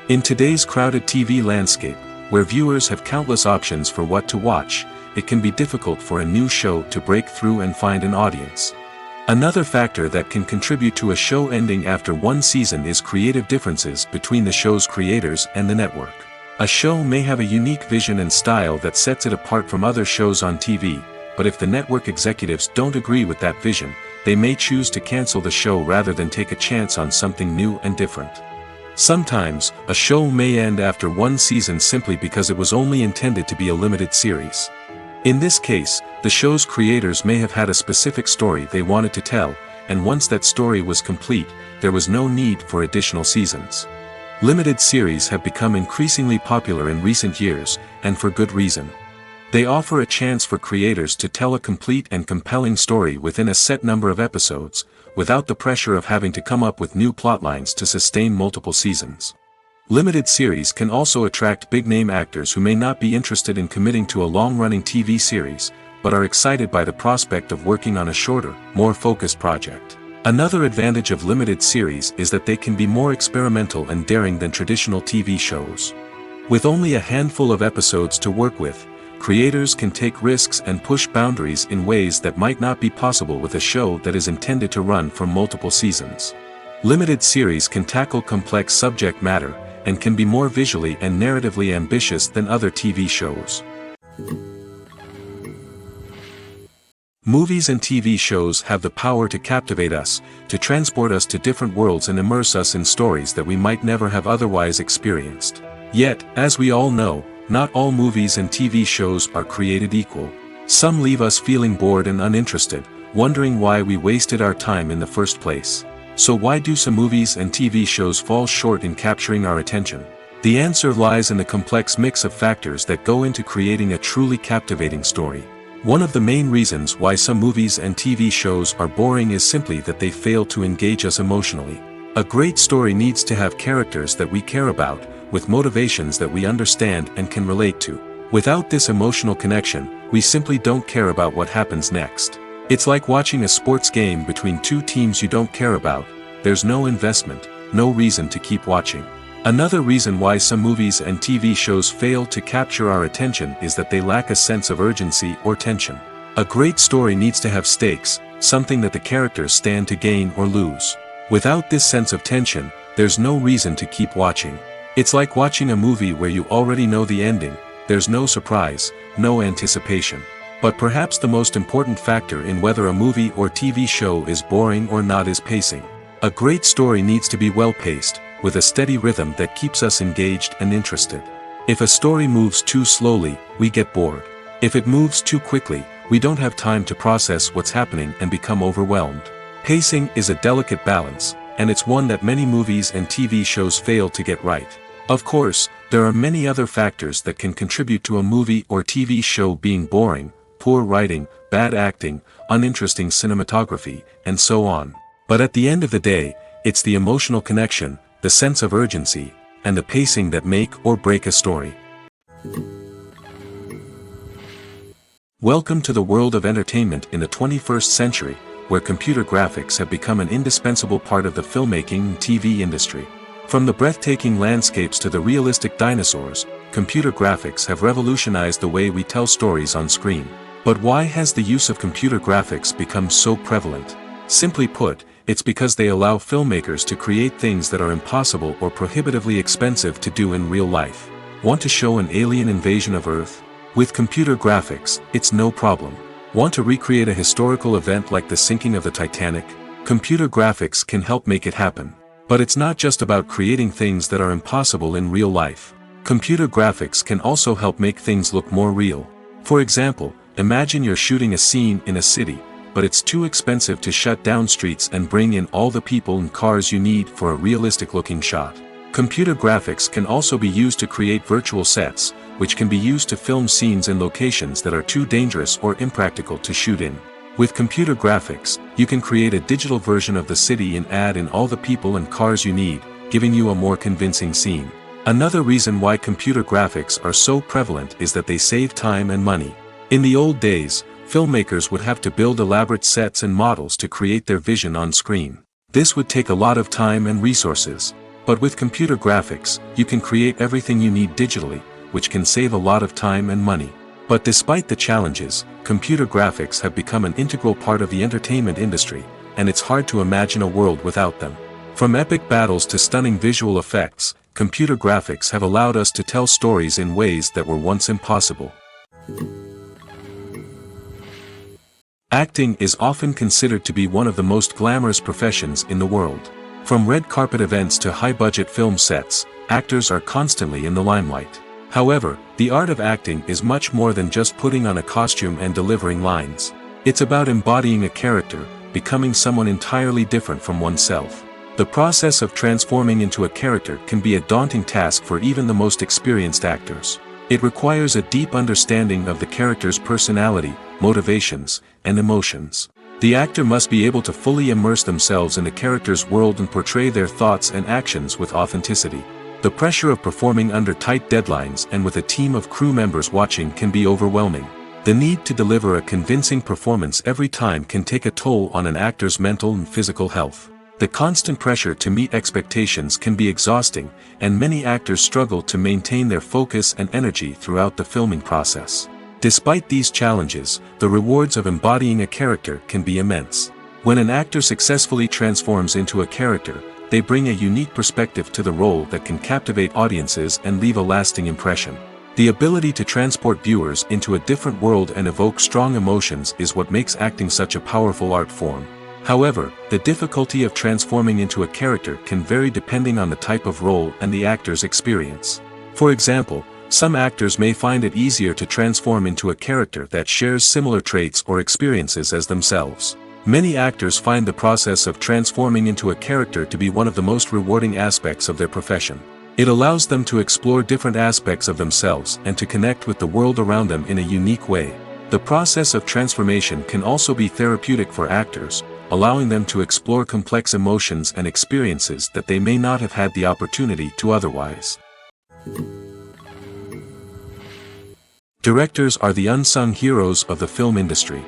In today's crowded TV landscape, where viewers have countless options for what to watch, it can be difficult for a new show to break through and find an audience. Another factor that can contribute to a show ending after one season is creative differences between the show's creators and the network. A show may have a unique vision and style that sets it apart from other shows on TV, but if the network executives don't agree with that vision, they may choose to cancel the show rather than take a chance on something new and different. Sometimes, a show may end after one season simply because it was only intended to be a limited series. In this case, the show's creators may have had a specific story they wanted to tell, and once that story was complete, there was no need for additional seasons. Limited series have become increasingly popular in recent years, and for good reason. They offer a chance for creators to tell a complete and compelling story within a set number of episodes, without the pressure of having to come up with new plotlines to sustain multiple seasons. Limited series can also attract big-name actors who may not be interested in committing to a long-running TV series, but are excited by the prospect of working on a shorter, more focused project. Another advantage of limited series is that they can be more experimental and daring than traditional TV shows. With only a handful of episodes to work with, creators can take risks and push boundaries in ways that might not be possible with a show that is intended to run for multiple seasons. Limited series can tackle complex subject matter, and can be more visually and narratively ambitious than other TV shows. Movies and TV shows have the power to captivate us, to transport us to different worlds and immerse us in stories that we might never have otherwise experienced. Yet, as we all know, not all movies and TV shows are created equal. Some leave us feeling bored and uninterested, wondering why we wasted our time in the first place. So why do some movies and TV shows fall short in capturing our attention? The answer lies in the complex mix of factors that go into creating a truly captivating story. One of the main reasons why some movies and TV shows are boring is simply that they fail to engage us emotionally. A great story needs to have characters that we care about, with motivations that we understand and can relate to. Without this emotional connection, we simply don't care about what happens next. It's like watching a sports game between two teams you don't care about. There's no investment, no reason to keep watching. Another reason why some movies and TV shows fail to capture our attention is that they lack a sense of urgency or tension. A great story needs to have stakes, something that the characters stand to gain or lose. Without this sense of tension, there's no reason to keep watching. It's like watching a movie where you already know the ending. There's no surprise, no anticipation. But perhaps the most important factor in whether a movie or TV show is boring or not is pacing. A great story needs to be well-paced, with a steady rhythm that keeps us engaged and interested. If a story moves too slowly, we get bored. If it moves too quickly, we don't have time to process what's happening and become overwhelmed. Pacing is a delicate balance, and it's one that many movies and TV shows fail to get right. Of course, there are many other factors that can contribute to a movie or TV show being boring: poor writing, bad acting, uninteresting cinematography, and so on. But at the end of the day, it's the emotional connection, the sense of urgency, and the pacing that make or break a story. Welcome to the world of entertainment in the 21st century, where computer graphics have become an indispensable part of the filmmaking and TV industry. From the breathtaking landscapes to the realistic dinosaurs, computer graphics have revolutionized the way we tell stories on screen. But why has the use of computer graphics become so prevalent? Simply put, it's because they allow filmmakers to create things that are impossible or prohibitively expensive to do in real life. Want to show an alien invasion of Earth? With computer graphics, it's no problem. Want to recreate a historical event like the sinking of the Titanic? Computer graphics can help make it happen. But it's not just about creating things that are impossible in real life. Computer graphics can also help make things look more real. For example, imagine you're shooting a scene in a city, but it's too expensive to shut down streets and bring in all the people and cars you need for a realistic-looking shot. Computer graphics can also be used to create virtual sets, which can be used to film scenes in locations that are too dangerous or impractical to shoot in. With computer graphics, you can create a digital version of the city and add in all the people and cars you need, giving you a more convincing scene. Another reason why computer graphics are so prevalent is that they save time and money. In the old days, filmmakers would have to build elaborate sets and models to create their vision on screen. This would take a lot of time and resources. But with computer graphics, you can create everything you need digitally, which can save a lot of time and money. But despite the challenges, computer graphics have become an integral part of the entertainment industry, and it's hard to imagine a world without them. From epic battles to stunning visual effects, computer graphics have allowed us to tell stories in ways that were once impossible. Acting is often considered to be one of the most glamorous professions in the world. From red carpet events to high-budget film sets, actors are constantly in the limelight. However, the art of acting is much more than just putting on a costume and delivering lines. It's about embodying a character, becoming someone entirely different from oneself. The process of transforming into a character can be a daunting task for even the most experienced actors. It requires a deep understanding of the character's personality, motivations, and emotions. The actor must be able to fully immerse themselves in the character's world and portray their thoughts and actions with authenticity. The pressure of performing under tight deadlines and with a team of crew members watching can be overwhelming. The need to deliver a convincing performance every time can take a toll on an actor's mental and physical health. The constant pressure to meet expectations can be exhausting, and many actors struggle to maintain their focus and energy throughout the filming process. Despite these challenges, the rewards of embodying a character can be immense. When an actor successfully transforms into a character, they bring a unique perspective to the role that can captivate audiences and leave a lasting impression. The ability to transport viewers into a different world and evoke strong emotions is what makes acting such a powerful art form. However, the difficulty of transforming into a character can vary depending on the type of role and the actor's experience. For example, some actors may find it easier to transform into a character that shares similar traits or experiences as themselves. Many actors find the process of transforming into a character to be one of the most rewarding aspects of their profession. It allows them to explore different aspects of themselves and to connect with the world around them in a unique way. The process of transformation can also be therapeutic for actors, allowing them to explore complex emotions and experiences that they may not have had the opportunity to otherwise. Directors are the unsung heroes of the film industry.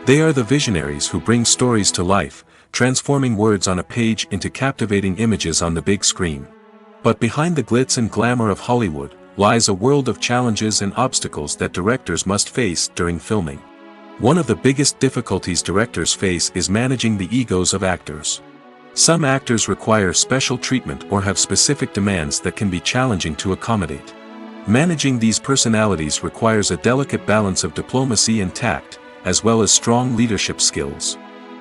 They are the visionaries who bring stories to life, transforming words on a page into captivating images on the big screen. But behind the glitz and glamour of Hollywood lies a world of challenges and obstacles that directors must face during filming. One of the biggest difficulties directors face is managing the egos of actors. Some actors require special treatment or have specific demands that can be challenging to accommodate. Managing these personalities requires a delicate balance of diplomacy and tact, as well as strong leadership skills.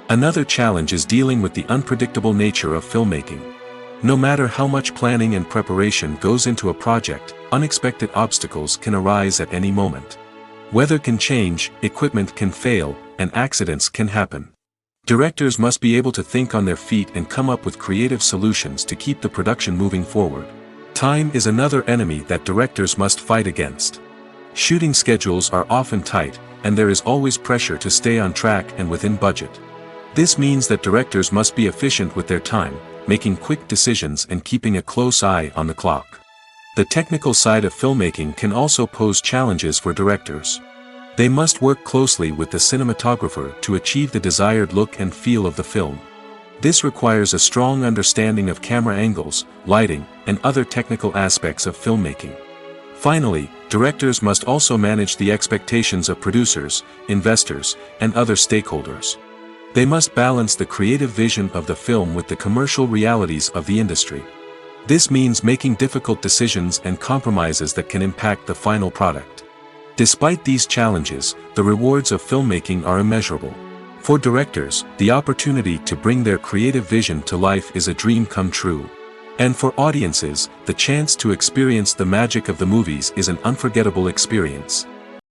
Another challenge is dealing with the unpredictable nature of filmmaking. No matter how much planning and preparation goes into a project, unexpected obstacles can arise at any moment. Weather can change, equipment can fail, and accidents can happen. Directors must be able to think on their feet and come up with creative solutions to keep the production moving forward. Time is another enemy that directors must fight against. Shooting schedules are often tight, and there is always pressure to stay on track and within budget. This means that directors must be efficient with their time, making quick decisions and keeping a close eye on the clock. The technical side of filmmaking can also pose challenges for directors. They must work closely with the cinematographer to achieve the desired look and feel of the film. This requires a strong understanding of camera angles, lighting, and other technical aspects of filmmaking. Finally, directors must also manage the expectations of producers, investors, and other stakeholders. They must balance the creative vision of the film with the commercial realities of the industry. This means making difficult decisions and compromises that can impact the final product. Despite these challenges, the rewards of filmmaking are immeasurable. For directors, the opportunity to bring their creative vision to life is a dream come true. And for audiences, the chance to experience the magic of the movies is an unforgettable experience.